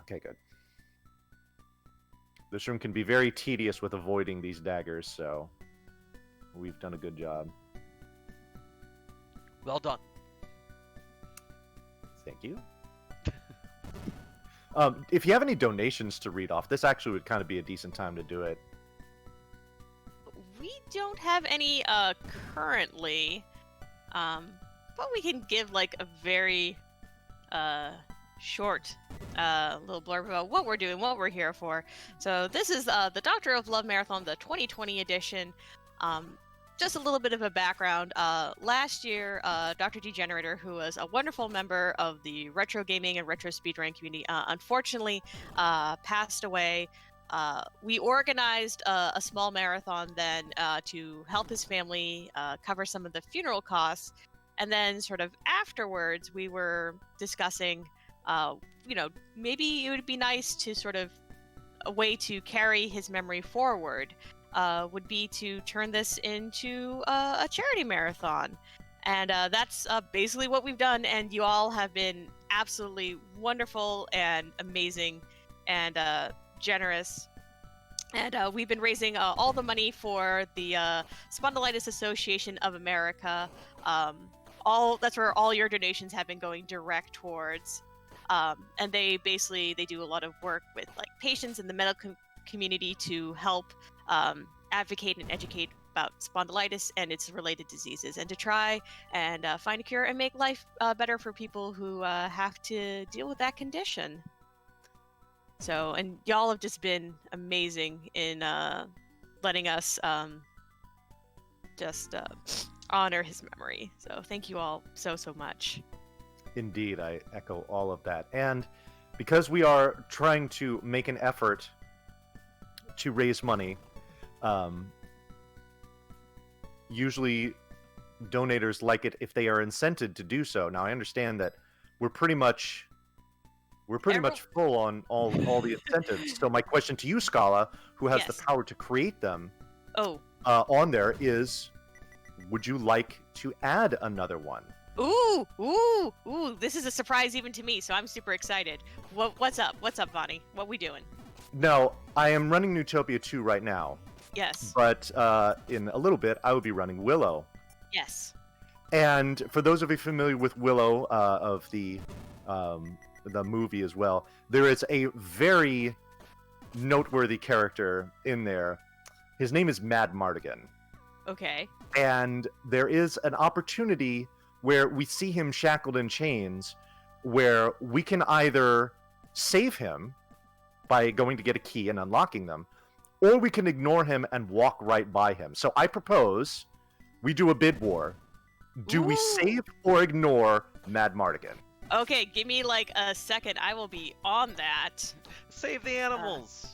Okay, good. This room can be very tedious with avoiding these daggers, so we've done a good job. Well done. Thank you. If you have any donations to read off, this actually would kind of be a decent time to do it. We don't have any currently, but we can give like a very short little blurb about what we're doing, what we're here for. So this is the Doctor of Love Marathon, the 2020 edition. Just a little bit of a background. Last year, Dr. Degenerator, who was a wonderful member of the retro gaming and retro speedrun community, unfortunately passed away. We organized a small marathon then to help his family cover some of the funeral costs. And then sort of afterwards, we were discussing maybe it would be nice to sort of a way to carry his memory forward would be to turn this into a charity marathon. And that's basically what we've done. And you all have been absolutely wonderful and amazing and generous. And we've been raising all the money for the Spondylitis Association of America. That's where all your donations have been going direct towards. And they do a lot of work with like patients in the medical community to help advocate and educate about spondylitis and its related diseases, and to try and find a cure and make life better for people who have to deal with that condition. So, and y'all have just been amazing in letting us just honor his memory. So thank you all so much. Indeed, I echo all of that. And because we are trying to make an effort to raise money, usually donators like it if they are incented to do so. Now, I understand that we're pretty much full on all the incentives. So my question to you, Scala, who has the power to create them, on there is, would you like to add another one? Ooh! This is a surprise even to me, so I'm super excited. What's up? What's up, Bonnie? What we doing? No, I am running Neutopia 2 right now. Yes. But in a little bit, I will be running Willow. Yes. And for those of you familiar with Willow, of the movie as well, there is a very noteworthy character in there. His name is Mad Mardigan. Okay. And there is an opportunity where we see him shackled in chains, where we can either save him by going to get a key and unlocking them, or we can ignore him and walk right by him. So I propose we do a bid war. Do we save or ignore Mad Mardigan? Okay, give me like a second. I will be on that. Save the animals.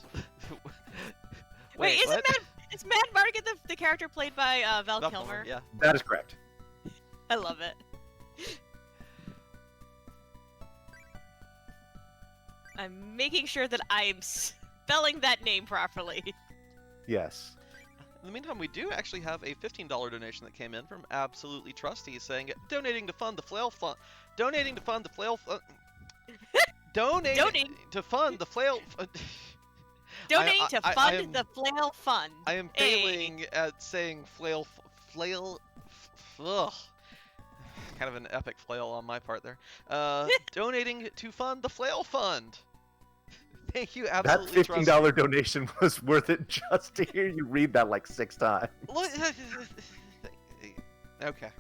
Wait, is Mad Mardigan the character played by Val Val Kilmer? Yeah. That is correct. I love it. I'm making sure that I'm spelling that name properly. Yes. In the meantime, we do actually have a $15 donation that came in from Absolutely Trusty, saying donating to fund the flail fund. Donating to fund the flail fund. Donating to fund the flail. Donating to fund the flail fund. I am failing at saying flail. Ugh. Kind of an epic flail on my part there. Donating to fund the flail fund. Thank you, Absolutely That $15 donation was worth it just to hear you read that like 6 times. Okay.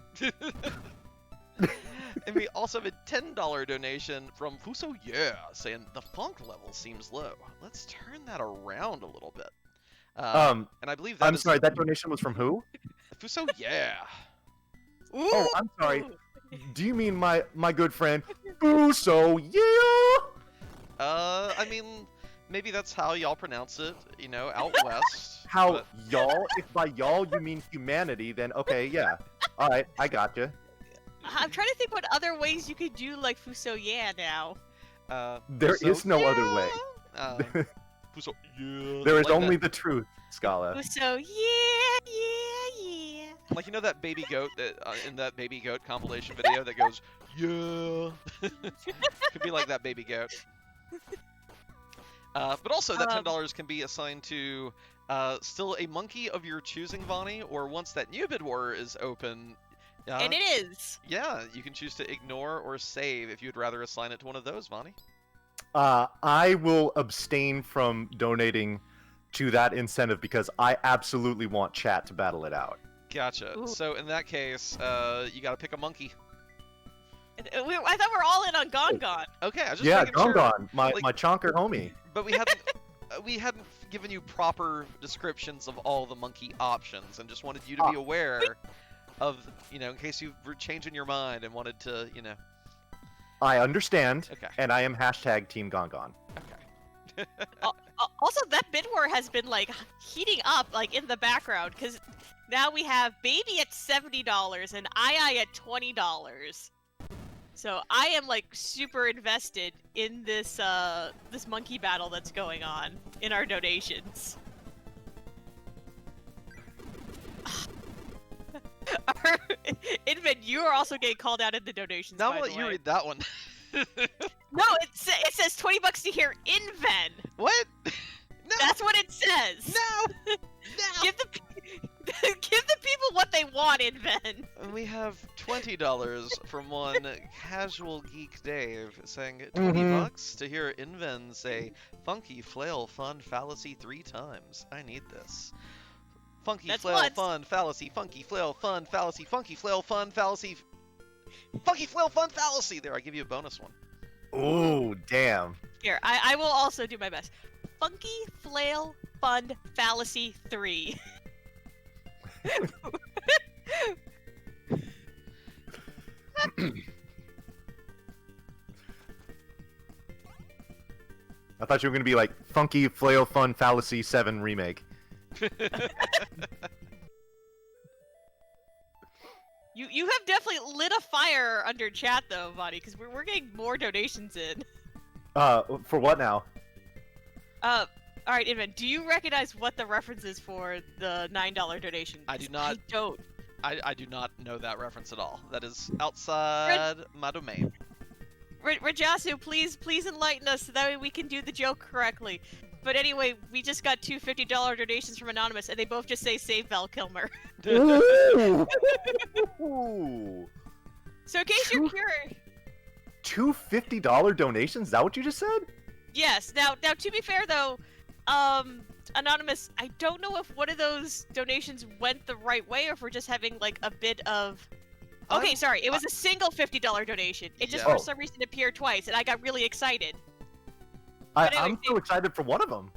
And we also have a $10 donation from Fuso Yeah, saying the funk level seems low. Let's turn that around a little bit. And I believe that I'm sorry, that donation was from who? Fuso Yeah. Ooh. Oh, I'm sorry. Do you mean my good friend Fuso Yeah? I mean, maybe that's how y'all pronounce it, out west. How but... y'all? If by y'all you mean humanity, then okay, yeah. All right, I gotcha. I'm trying to think what other ways you could do like Fuso Yeah now. There is no other way. Fuso Yeah. There is like only that. the truth, Scala. Fuso Yeah. Like, that baby goat that in that baby goat compilation video that goes, yeah. Could be like that baby goat. But also that $10 can be assigned to still a monkey of your choosing, Vonnie, or once that new bid war is open. And it is. Yeah, you can choose to ignore or save if you'd rather assign it to one of those, Vonnie. I will abstain from donating to that incentive because I absolutely want chat to battle it out. Gotcha. Ooh. So in that case, you gotta pick a monkey. I thought we were all in on Gon. Okay, I was just Yeah, making sure. Gon, my chonker homie. But we hadn't given you proper descriptions of all the monkey options, and just wanted you to be aware of, in case you were changing your mind and wanted to, I understand, Okay. and I am # Team Gon. Okay. Also, that bid war has been like heating up like in the background because now we have Baby at $70 and I at $20. So I am like super invested in this this monkey battle that's going on in our donations. Inven, you are also getting called out in the donations. Now by I'll the let you way. read that one. No, it says $20 to hear Inven. What? No. That's what it says. we have $20 from one Casual Geek Dave saying $20 to hear Inven say funky flail fun fallacy 3 times. I need this. Funky That's flail once. fun fallacy, funky flail fun fallacy, funky flail fun fallacy, funky flail fun fallacy. There, I give you a bonus one. Ooh, damn. Here, I will also do my best. Funky flail fun fallacy 3. I thought you were gonna be like Funky Flail Fun Fallacy 7 remake. You have definitely lit a fire under chat though, Vonnie, because we're getting more donations in. For what now? Alright, Inven, do you recognize what the reference is for the $9 donation? I do not. I don't. I do not know that reference at all. That is outside my domain. Rajasu, please enlighten us so that way we can do the joke correctly. But anyway, we just got two $50 donations from Anonymous, and they both just say save Val Kilmer. Ooh. So in case you're curious... Two $50 donations? Is that what you just said? Yes. Now to be fair though, Anonymous, I don't know if one of those donations went the right way or if we're just having like a bit of... Okay, sorry, it was a single $50 donation. It just Yeah. for some reason appeared twice, and I got really excited. I'm so excited for one of them.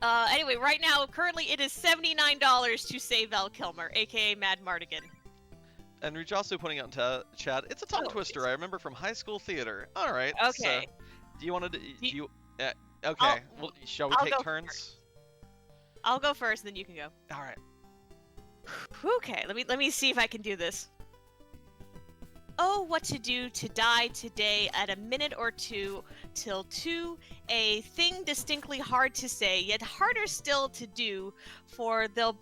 Anyway, right now, currently it is $79 to save Val Kilmer, aka Mad Mardigan. And Rujasu putting out in chat, it's a tongue twister I remember from high school theater. All right. Okay. So, do you want to? Okay. I'll- Well, shall we I'll take go turns? first. I'll go first, then you can go. All right. Okay, let me see if I can do this. Oh, what to do to die today at a minute or two till 2, a thing distinctly hard to say, yet harder still to do, for they'll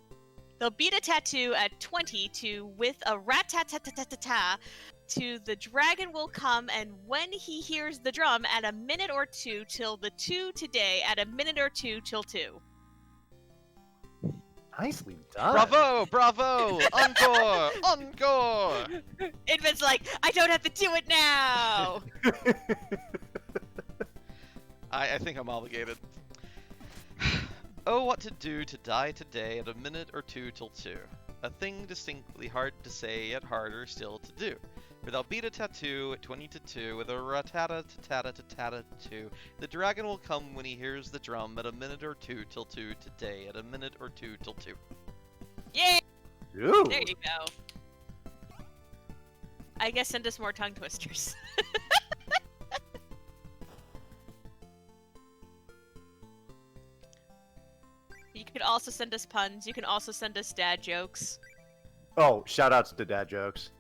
beat a tattoo at 20 to with a rat-tat-tat-tat-tat-ta to the dragon will come, and when he hears the drum at a minute or two till the 2 today at a minute or two till 2. Nicely done. Bravo! Encore! Encore! Inven's like, I don't have to do it now! I think I'm obligated. Oh, what to do to die today at a minute or two till 2. A thing distinctly hard to say, yet harder still to do. For they'll beat a tattoo at 20 to 2 with a ratata-tatata-tatata-2. The dragon will come when he hears the drum at a minute or two till 2 today at a minute or two till 2. Yay! Ooh. There you go. I guess send us more tongue twisters. You could also send us puns. You can also send us dad jokes. Oh, shoutouts to dad jokes.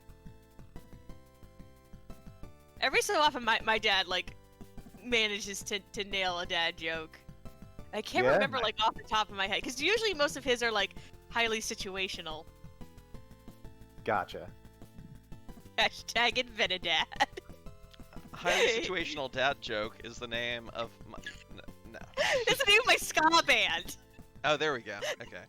Every so often, my dad, like, manages to nail a dad joke. I can't Yeah. remember, like, off the top of my head. Because usually most of his are, like, highly situational. Gotcha. Hashtag Invenidad. Highly situational dad joke is the name of my... No. That's the name of my ska band. Oh, there we go. Okay.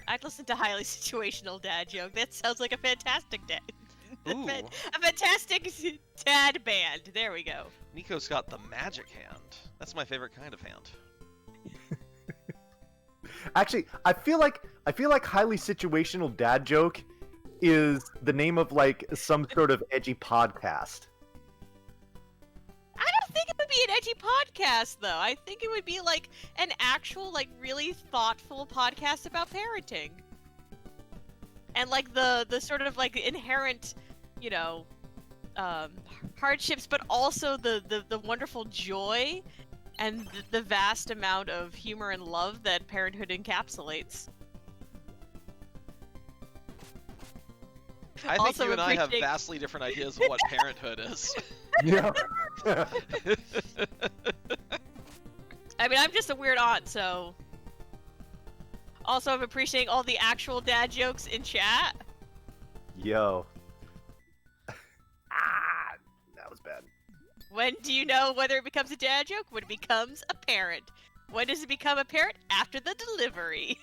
I'd listen to highly situational dad joke. That sounds like a fantastic dad. Ooh. A fantastic dad band. There we go. Nico's got the magic hand. That's my favorite kind of hand. Actually, I feel like highly situational dad joke is the name of like some sort of edgy podcast. I don't think it would be an edgy podcast, though. I think it would be like an actual, like, really thoughtful podcast about parenting. And like the sort of like inherent, you know, hardships, but also the wonderful joy and the vast amount of humor and love that parenthood encapsulates. I think Also you and I have appreciate- vastly different ideas of what parenthood is. Yeah. I mean, I'm just a weird aunt, so... Also, I'm appreciating all the actual dad jokes in chat. Yo. That was bad. When do you know whether it becomes a dad joke? When it becomes a parent. When does it become apparent? After the delivery.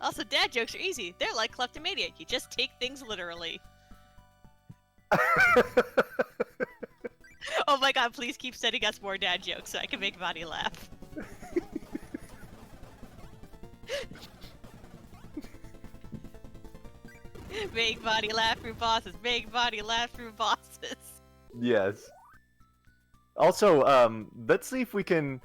Also, dad jokes are easy. They're like kleptomania. You just take things literally. Oh my god, please keep sending us more dad jokes so I can make Vonnie laugh. Make Vonnie laugh through bosses. Make Vonnie laugh through bosses. Yes. Also, let's see if we can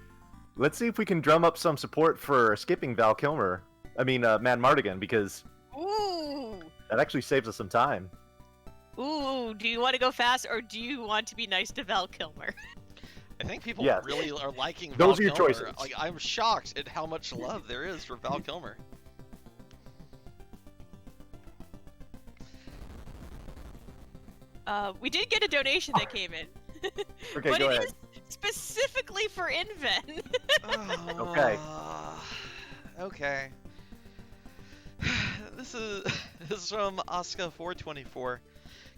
drum up some support for skipping Val Kilmer. I mean, Mad Mardigan, because Ooh. that actually saves us some time. Ooh, do you want to go fast or do you want to be nice to Val Kilmer? I think people Yes. really are liking Those Val are your Kilmer. choices. Like, I'm shocked at how much love there is for Val Kilmer. We did get a donation that came in. Okay, but go it ahead. is specifically for Inven. Okay. Okay. This is from Oscar424.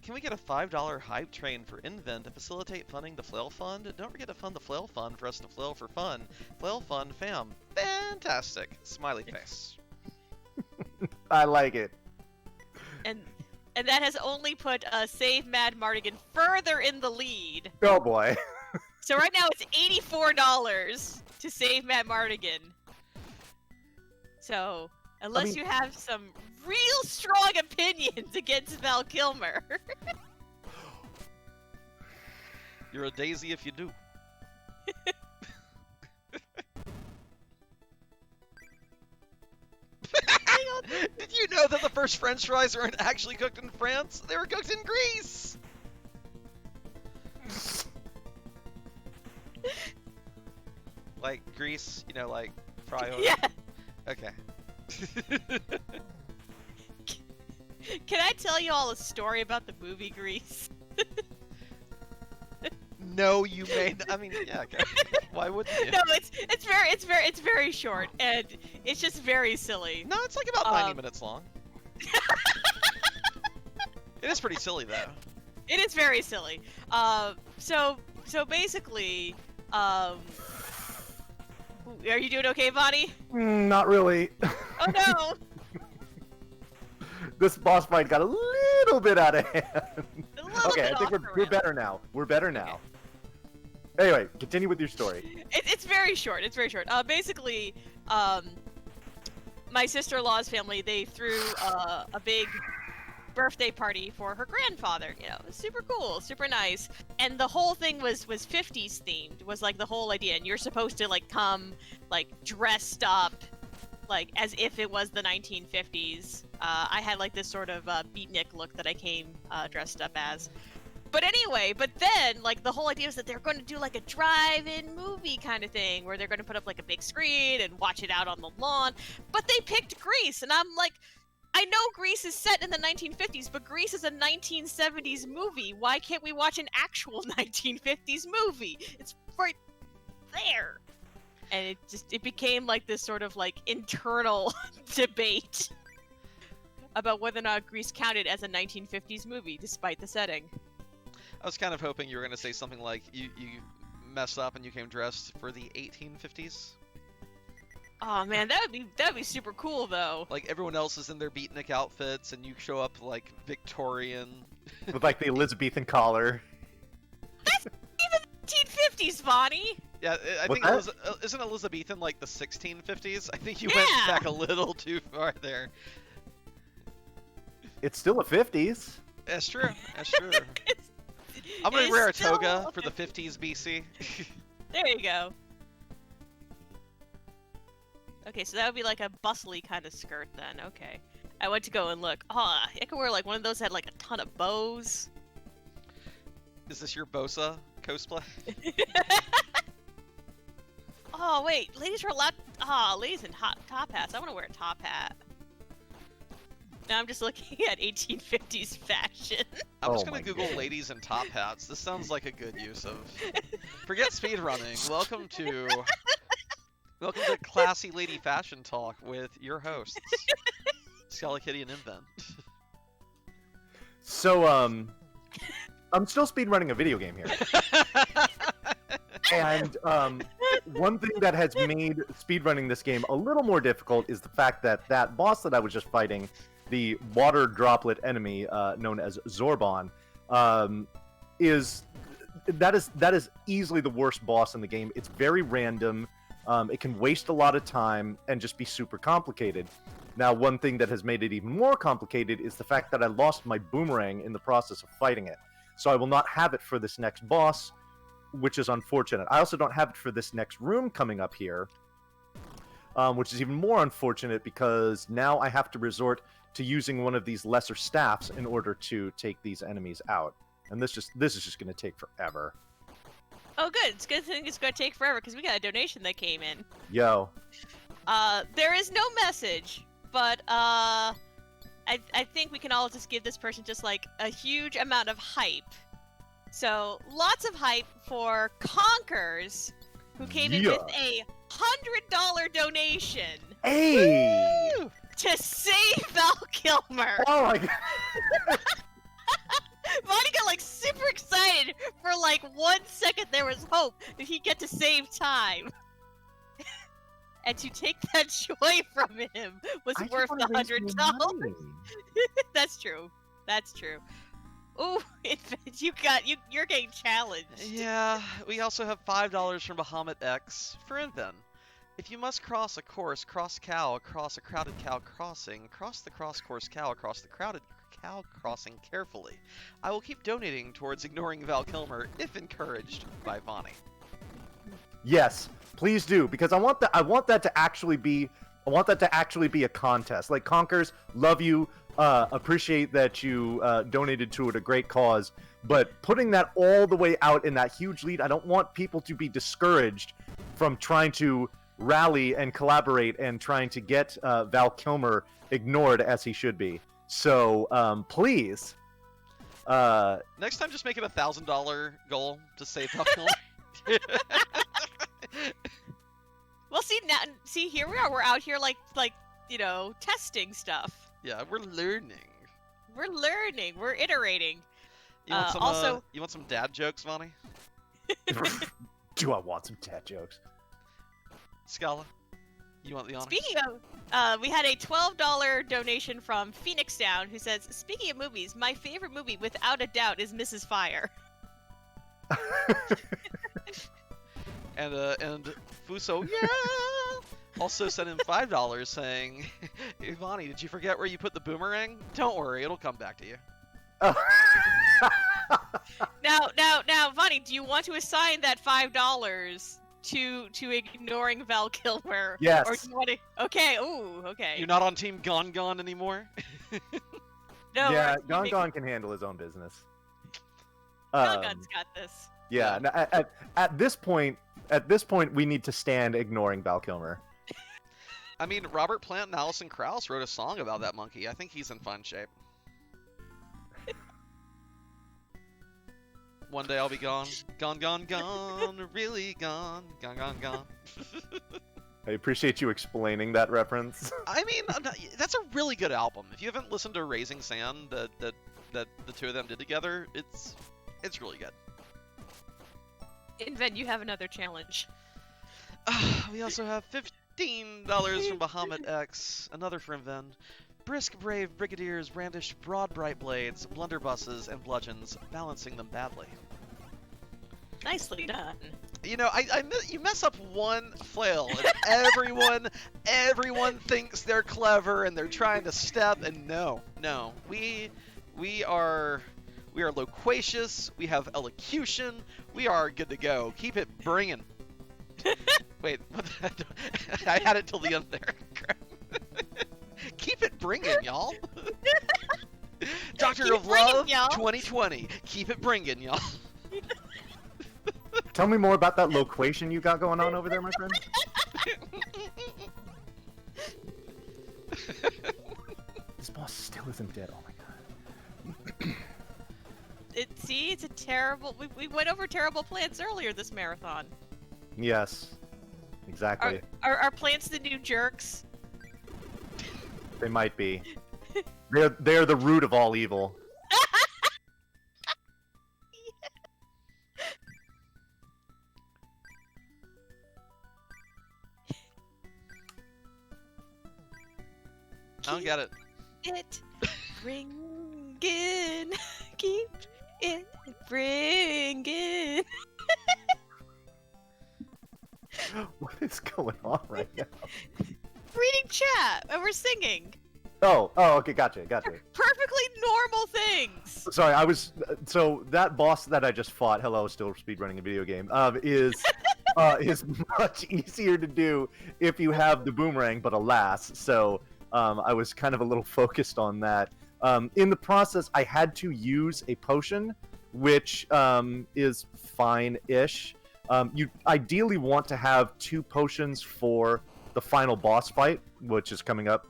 Can we get a $5 hype train for Inven to facilitate funding the Flail Fund? Don't forget to fund the Flail Fund for us to flail for fun. Flail Fund fam. Fantastic. Smiley face. I like it. and that has only put Save Mad Mardigan further in the lead. Oh boy. So right now it's $84 to save Mad Mardigan. So, unless you have some real strong opinions against Val Kilmer. You're a daisy if you do. Did you know that the first French fries weren't actually cooked in France? They were cooked in Greece! Like Greece, you know, like fry oil? Yeah. Okay. Can I tell you all a story about the movie Grease? No, you may. I mean, yeah. Okay. Why wouldn't you? No, it's very short and it's just very silly. No, it's like about 90 minutes long. It is pretty silly though. It is very silly. So basically, are you doing okay, Vonnie? Not really. Oh no! This boss fight got a little bit out of hand. A little Okay, bit I think off we're the better now. We're better now. Anyway, continue with your story. It's very short. It's very short. Basically, my sister-in-law's family, they threw a big birthday party for her grandfather. You know, it was super cool, super nice. And the whole thing was 50s themed. Was like the whole idea. And you're supposed to like come like dressed up, like as if it was the 1950s. I had like this sort of beatnik look that I came dressed up as. But anyway, but then, like, the whole idea was that they're going to do, like, a drive-in movie kind of thing, where they're going to put up, like, a big screen and watch it out on the lawn. But they picked Grease, and I'm like, I know Grease is set in the 1950s, but Grease is a 1970s movie. Why can't we watch an actual 1950s movie? It's right there. And it became, like, this sort of, like, internal debate about whether or not Grease counted as a 1950s movie, despite the setting. I was kind of hoping you were going to say something like you messed up and you came dressed for the 1850s. Oh man, that would be super cool though. Like everyone else is in their beatnik outfits and you show up like Victorian. With like the Elizabethan collar. That's even the 1950s, Vonnie. Yeah, I think isn't Elizabethan like the 1650s? I think you went back a little too far there. It's still the 50s. That's true. That's true. I'm gonna wear a toga for the 50s BC. There you go. Okay, so that would be like a bustly kind of skirt then. Okay. I went to go and look. Oh, I could wear like one of those that had like a ton of bows. Is this your Bosa cosplay? Oh, wait. Ladies are allowed... ladies in top hats. I want to wear a top hat. Now I'm just looking at 1850s fashion. I'm just gonna Google ladies in top hats. This sounds like a good use of... Forget speedrunning. Welcome to Classy Lady Fashion Talk with your hosts, Skelly Kitty and Inven. So, I'm still speedrunning a video game here. And one thing that has made speedrunning this game a little more difficult is the fact that that boss that I was just fighting, the water droplet enemy known as Zorbon, is easily the worst boss in the game. It's very random. It can waste a lot of time and just be super complicated. Now, one thing that has made it even more complicated is the fact that I lost my boomerang in the process of fighting it. So I will not have it for this next boss, which is unfortunate. I also don't have it for this next room coming up here, which is even more unfortunate because now I have to resort to using one of these lesser staffs in order to take these enemies out. And this is just going to take forever. Oh, good. It's a good thing it's going to take forever because we got a donation that came in. Yo. There is no message, but I think we can all just give this person just like a huge amount of hype. So lots of hype for Conkers, who came in with a $100 donation. Hey! To save Val Kilmer. Oh my god. Vonnie got like super excited for like 1 second. There was hope that he'd get to save time. And to take that joy from him was worth the $100. That's true. That's true. Ooh, you're getting challenged. Yeah, we also have $5 from Bahamut X for Inven. If you must cross a course, cross cow across a crowded cow crossing, cross the cross course cow across the crowded cow crossing carefully. I will keep donating towards ignoring Val Kilmer if encouraged by Vonnie. Yes, please do, because I want that to actually be a contest. Like, Conkers, love you, appreciate that you donated to it, a great cause, but putting that all the way out in that huge lead, I don't want people to be discouraged from trying to rally and collaborate and trying to get Val Kilmer ignored as he should be. So, please. Next time, just make it $1,000 goal to save Val Kilmer. Well, see, here we are. We're out here, like, testing stuff. Yeah, we're learning. We're iterating. You want some dad jokes, Vonnie? Do I want some dad jokes? Scala, you want the honor? Speaking of, we had a $12 donation from Phoenix Down, who says, "Speaking of movies, my favorite movie, without a doubt, is Mrs. Fire." And Fuso, yeah, also sent in $5 saying, "Hey, Vonnie, did you forget where you put the boomerang? Don't worry, it'll come back to you." Now, Vonnie, do you want to assign that $5 to ignoring Val Kilmer? Yes. Or do you want to? Okay. Ooh. Okay. You're not on Team Gon anymore. No. Yeah, Gon can handle his own business. Gon's got this. Yeah. At this point, we need to stand ignoring Val Kilmer. I mean, Robert Plant and Alison Krauss wrote a song about that monkey. I think he's in fine shape. One day I'll be gone. Gone, really gone. Gone. I appreciate you explaining that reference. I mean, that's a really good album. If you haven't listened to Raising Sand that the two of them did together, it's really good. Inven, you have another challenge. We also have $15 from Bahamut X, another from Inven. Brisk, brave brigadiers brandish broad, bright blades, blunderbusses, and bludgeons, balancing them badly. Nicely done. You know, you mess up one flail, and everyone thinks they're clever, and they're trying to step, and no, we are loquacious, we have elocution, we are good to go. Keep it bringing. Wait, I had it till the end there. Keep it bringing, y'all. Doctor of Love 2020. Keep it bringing, y'all. Tell me more about that loquation you got going on over there, my friend. This boss still isn't dead. Oh my god. It's a terrible. We went over terrible plants earlier this marathon. Yes, exactly. Are plants the new jerks? They might be. They're the root of all evil. don't get it. It ringing, keep it ringing. What is going on right now? Reading chat, and we're singing. Oh, okay, gotcha. Perfectly normal things. Sorry, so that boss that I just fought, hello, still speedrunning a video game, is much easier to do if you have the boomerang, but alas, so I was kind of a little focused on that. In the process, I had to use a potion, which is fine-ish. You ideally want to have 2 potions for the final boss fight, which is coming up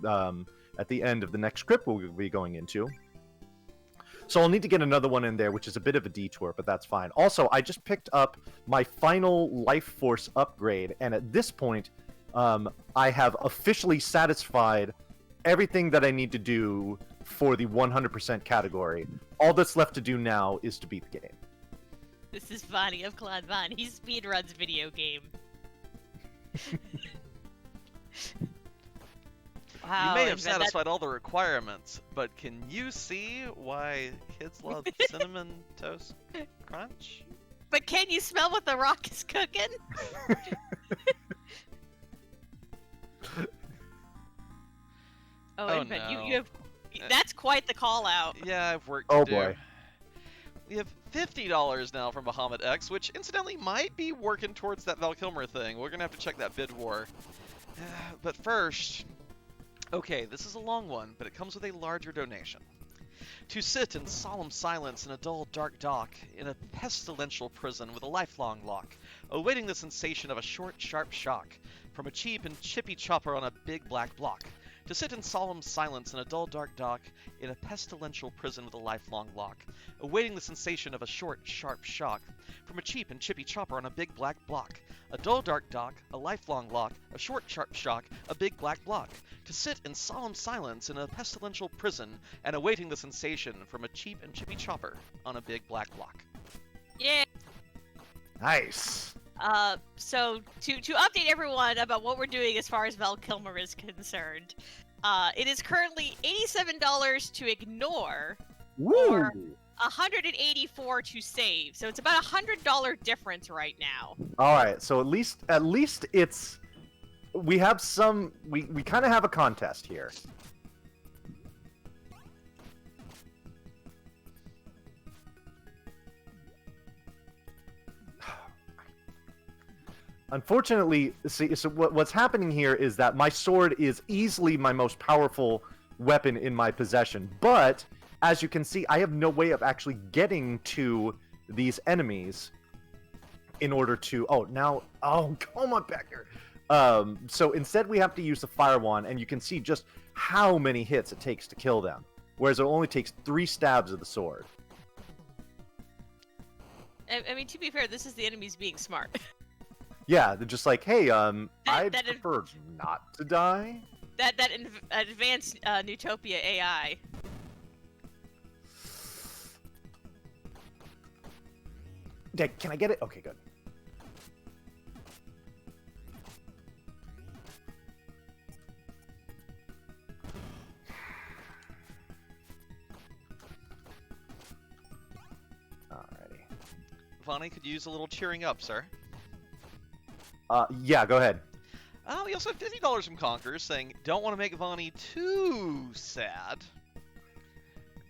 at the end of the next script we'll be going into. So I'll need to get another one in there, which is a bit of a detour, but that's fine. Also, I just picked up my final life force upgrade, and at this point, I have officially satisfied everything that I need to do for the 100% category. All that's left to do now is to beat the game. This is Vonnie of Clan Von. He speedruns video game. Wow, You may have satisfied all the requirements, but can you see why kids love Cinnamon Toast Crunch? But can you smell what the rock is cooking? Oh, Invent, no. you have. That's quite the call out. Yeah, I've worked to do. Boy. We have $50 now from Bahamut X, which incidentally might be working towards that Val Kilmer thing. We're gonna have to check that bid war. But first, okay, this is a long one, but it comes with a larger donation. To sit in solemn silence in a dull, dark dock, in a pestilential prison with a lifelong lock, awaiting the sensation of a short, sharp shock, from a cheap and chippy chopper on a big black block. To sit in solemn silence in a dull, dark dock, in a pestilential prison with a lifelong lock, awaiting the sensation of a short, sharp shock, from a cheap and chippy chopper on a big black block. A dull, dark dock, a lifelong lock, a short, sharp shock, a big black block. To sit in solemn silence in a pestilential prison, and awaiting the sensation from a cheap and chippy chopper on a big black block. Yeah. Nice. So to update everyone about what we're doing as far as Val Kilmer is concerned, it is currently $87 to ignore, or $184 to save. So it's about $100 difference right now. All right, so at least it's we have some we kind of have a contest here. Unfortunately, see, so what's happening here is that my sword is easily my most powerful weapon in my possession, but as you can see, I have no way of actually getting to these enemies in order to... come on back here. So instead we have to use the fire wand, and you can see just how many hits it takes to kill them, whereas it only takes 3 stabs of the sword. I mean, to be fair, this is the enemies being smart. Yeah, they're just like, hey, I'd that prefer not to die. That advanced Neutopia AI. Can I get it? Okay, good. Alrighty. Vonnie could use a little cheering up, sir. Yeah, go ahead. We also have $50 from Conquerors saying, don't want to make Vonnie too sad.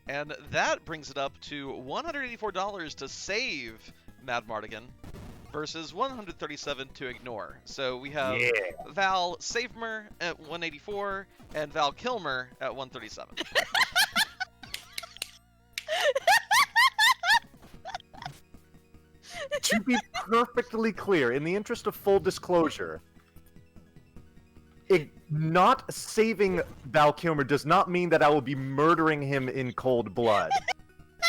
And that brings it up to $184 to save Mad Mardigan versus $137 to ignore. So we have Val Savemer at $184 and Val Kilmer at $137. To be perfectly clear, in the interest of full disclosure, not saving Val Kilmer does not mean that I will be murdering him in cold blood.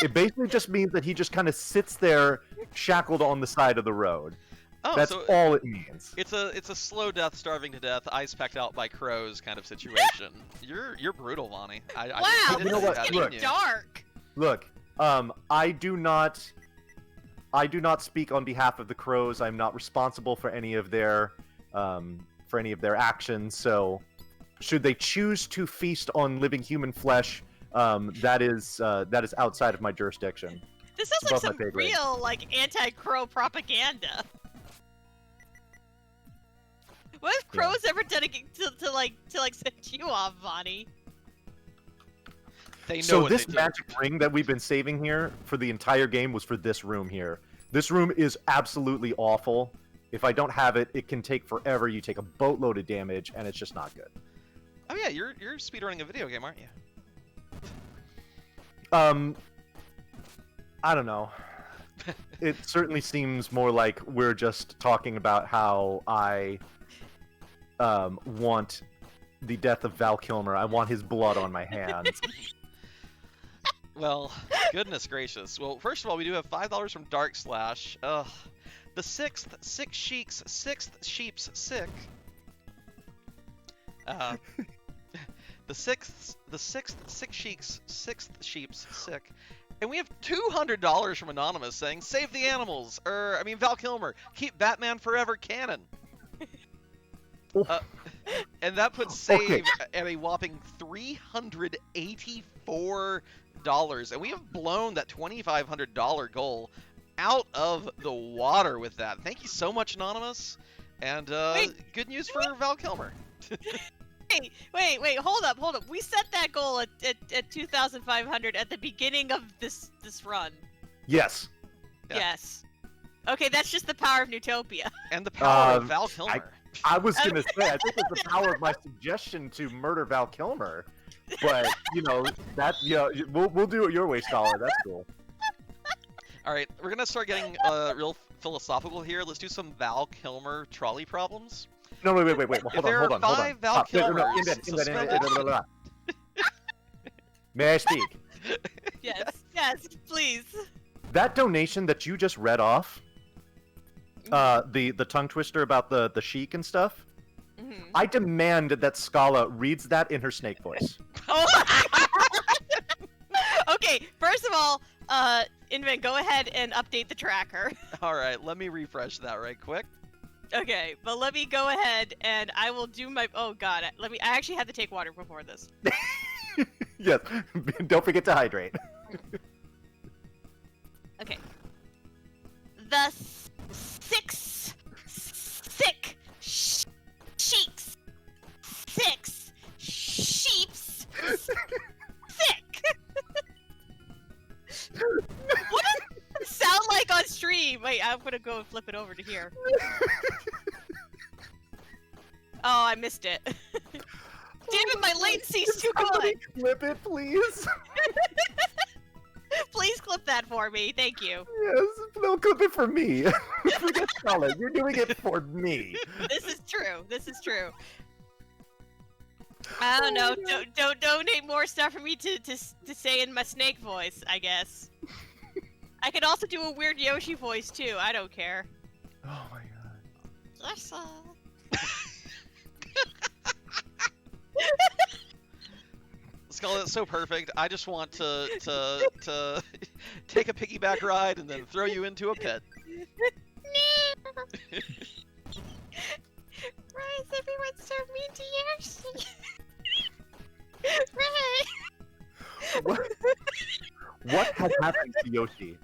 It basically just means that he just kind of sits there, shackled on the side of the road. Oh, that's so all it means. It's a slow death, starving to death, eyes pecked out by crows kind of situation. You're brutal, Vonnie. Wow, you know what? this is getting dark. Look, I do not speak on behalf of the crows. I'm not responsible for any of their actions. So, should they choose to feast on living human flesh, that is outside of my jurisdiction. This It's sounds like above my some pay grade. real, like, anti-crow propaganda. What have crows ever done to set you off, Vonnie? They know So what this they do. magic ring that we've been saving here for the entire game was for this room here. This room is absolutely awful. If I don't have it, it can take forever. You take a boatload of damage, and it's just not good. Oh yeah, you're speedrunning a video game, aren't you? I don't know. It certainly seems more like we're just talking about how I want the death of Val Kilmer. I want his blood on my hands. Well, goodness gracious. Well, first of all, we do have $5 from Dark Slash. Ugh. The sixth sheep's sick. The sixth sheep's sick. And we have $200 from Anonymous saying, "Save the animals." Val Kilmer, keep Batman Forever canon. And that puts save at a whopping $384, and we have blown that $2,500 goal out of the water with that. Thank you so much, Anonymous, and good news for Val Kilmer. Wait, hold up. We set that goal at 2,500 at the beginning of this run. Yes. Yeah. Yes. Okay, that's just the power of Neutopia. And the power of Val Kilmer. I was gonna say, I think it's the power of my suggestion to murder Val Kilmer, but we'll do it your way, Scholar. That's cool. All right, we're gonna start getting real philosophical here. Let's do some Val Kilmer trolley problems. No, wait. Well, hold There on. are 5 Val Kilmers suspended. May I speak? Yes, please. That donation that you just read off, the tongue twister about the sheik and stuff, I demand that Scala reads that in her snake voice. Oh. Okay, first of all, Invent, go ahead and update the tracker. All right, let me refresh that right quick. Okay, but let me go ahead and I will do my. Oh God, I actually had to take water before this. Yes, don't forget to hydrate. Okay. The 6 sick sheeps. 6 sheeps sick. What does it sound like on stream? Wait, I'm gonna go and flip it over to here. Oh, I missed it. Damn it, my latency's too good. Clip it, please. Please clip that for me. Thank you. Yes, no, clip it for me. Forget Scala, you're doing it for me. This is true. I don't know. Don't donate more stuff for me to say in my snake voice, I guess. I could also do a weird Yoshi voice too. I don't care. Oh my god. Skull, that's so perfect. I just want to take a piggyback ride and then throw you into a pit. Why is everyone so mean to Yoshi? What has happened to Yoshi?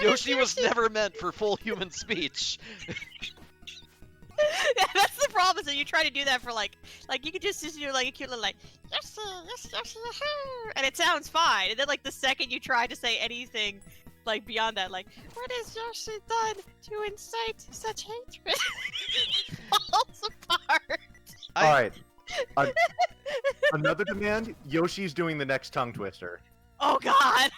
Yoshi was never meant for full human speech. Yeah, that's the problem. So you try to do that for like you could just do like a cute little like Yoshi, and it sounds fine. And then like the second you try to say anything like beyond that, like what has Yoshi done to incite such hatred? Falls apart. All right. Another demand. Yoshi's doing the next tongue twister. Oh God.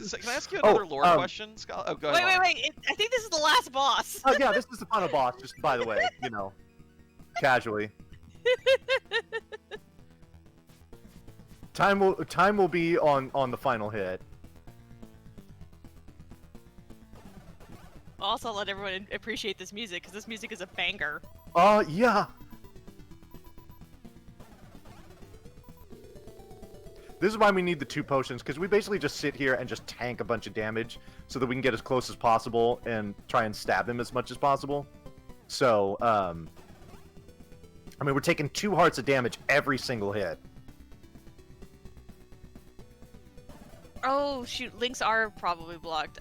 So can I ask you another lore question, Scott? Oh, go ahead. Wait. I think this is the last boss. Oh yeah, this is the final boss. Just by the way, casually. Time will be on the final hit. Also, let everyone appreciate this music because this music is a banger. Yeah. This is why we need the 2 potions, because we basically just sit here and just tank a bunch of damage so that we can get as close as possible and try and stab him as much as possible. So, I mean, we're taking 2 hearts of damage every single hit. Oh, shoot. Links are probably blocked.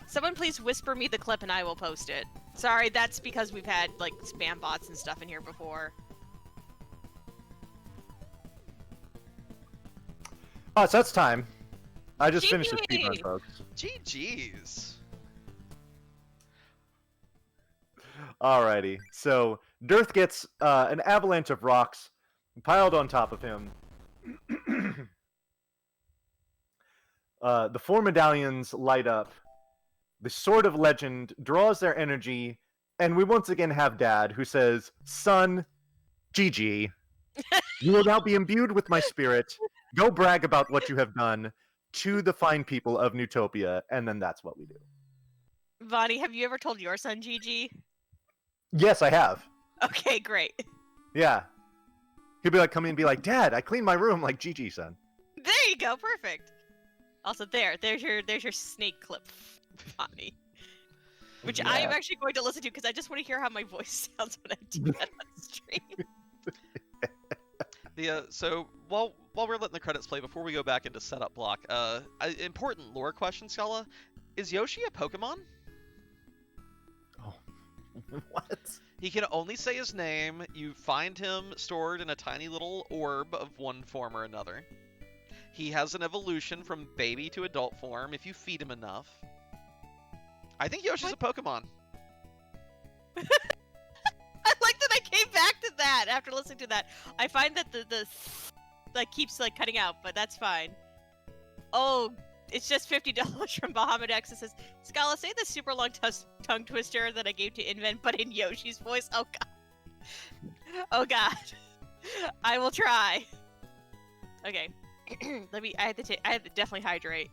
Someone please whisper me the clip and I will post it. Sorry, that's because we've had, like, spam bots and stuff in here before. Oh, so that's time. I just finished the speedrun, GG. folks. GG's. Alrighty, so Dearth gets an avalanche of rocks piled on top of him. The 4 medallions light up. The Sword of Legend draws their energy, and we once again have Dad, who says, "Son, GG. You will now be imbued with my spirit. Go brag about what you have done to the fine people of Neutopia," and then that's what we do. Vonnie, have you ever told your son GG? Yes, I have. Okay, great. Yeah. He'll be like, come in and be like, "Dad, I cleaned my room," like, "GG, son." There you go, perfect. Also, there's your snake clip, Vonnie. Which I am Yeah. actually going to listen to because I just want to hear how my voice sounds when I do that on stream. So while we're letting the credits play, before we go back into setup block, important lore question, Scala. Is Yoshi a Pokemon? Oh, what? He can only say his name. You find him stored in a tiny little orb of one form or another. He has an evolution from baby to adult form if you feed him enough. I think Yoshi's a Pokemon. I like that I came back to that after listening to that. I find that the like keeps like cutting out, but that's fine. Oh, it's just $50 from Bahamut X. It says, "Scala, say the super long tongue twister that I gave to Invent, but in Yoshi's voice." Oh god. Oh god. I will try. Okay. I had to definitely hydrate.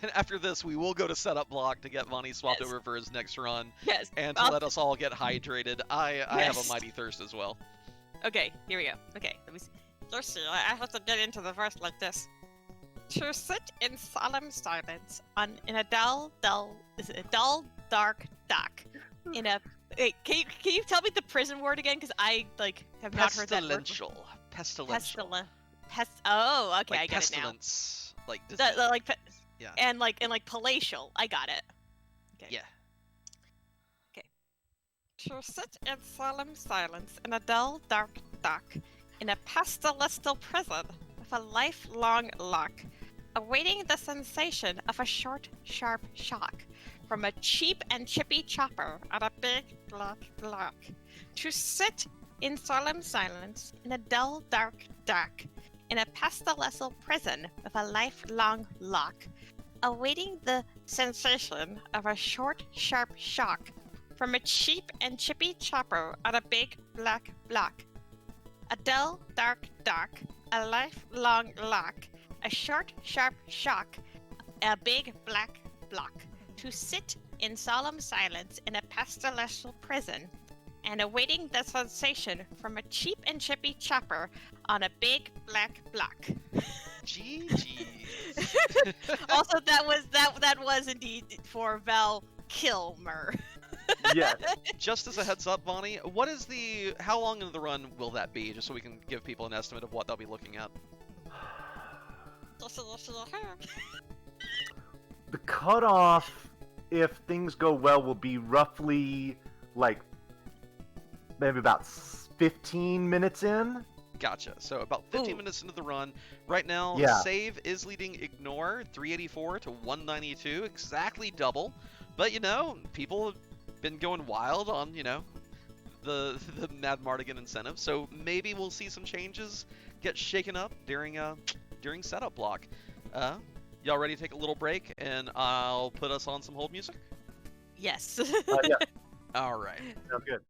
And after this, we will go to setup block to get Vonnie swapped Yes. over for his next run, Yes. and to let us all get hydrated. I have a Yes. mighty thirst as well. Okay, here we go. Okay, let me see. Let's see, I have to get into the verse like this. To sit in solemn silence in a dull, dark dock. In a... Wait, can you tell me the prison word again? Because I, like, have not heard that word before. Pestilential. Oh, okay, Like I get pestilence. Like it now. disease. Yeah. And palatial. I got it. Okay. Yeah. To sit in solemn silence in a dull, dark dock, in a pestilential prison with a lifelong lock, awaiting the sensation of a short, sharp shock from a cheap and chippy chopper on a big black block. To sit in solemn silence in a dull, dark dock, in a pestilential prison with a lifelong lock, awaiting the sensation of a short, sharp shock from a cheap and chippy chopper on a big black block. A dull, dark dock, a lifelong lock, a short, sharp shock, a big black block. To sit in solemn silence in a pestilential prison, and awaiting the sensation from a cheap and chippy chopper on a big black block. GG. Also, that was indeed for Val Kilmer. Yeah. Just as a heads up, Vonnie, how long into the run will that be, just so we can give people an estimate of what they'll be looking at? The cutoff, if things go well, will be roughly, like, maybe about 15 minutes in. Gotcha. So about 15 minutes into the run. Right now, Yeah. Save is leading Ignore 384 to 192, exactly double. But, people have been going wild on, the Mad Mardigan incentive. So maybe we'll see some changes get shaken up during setup block. Y'all ready to take a little break, and I'll put us on some hold music? Yes. Yeah, All right. sounds good.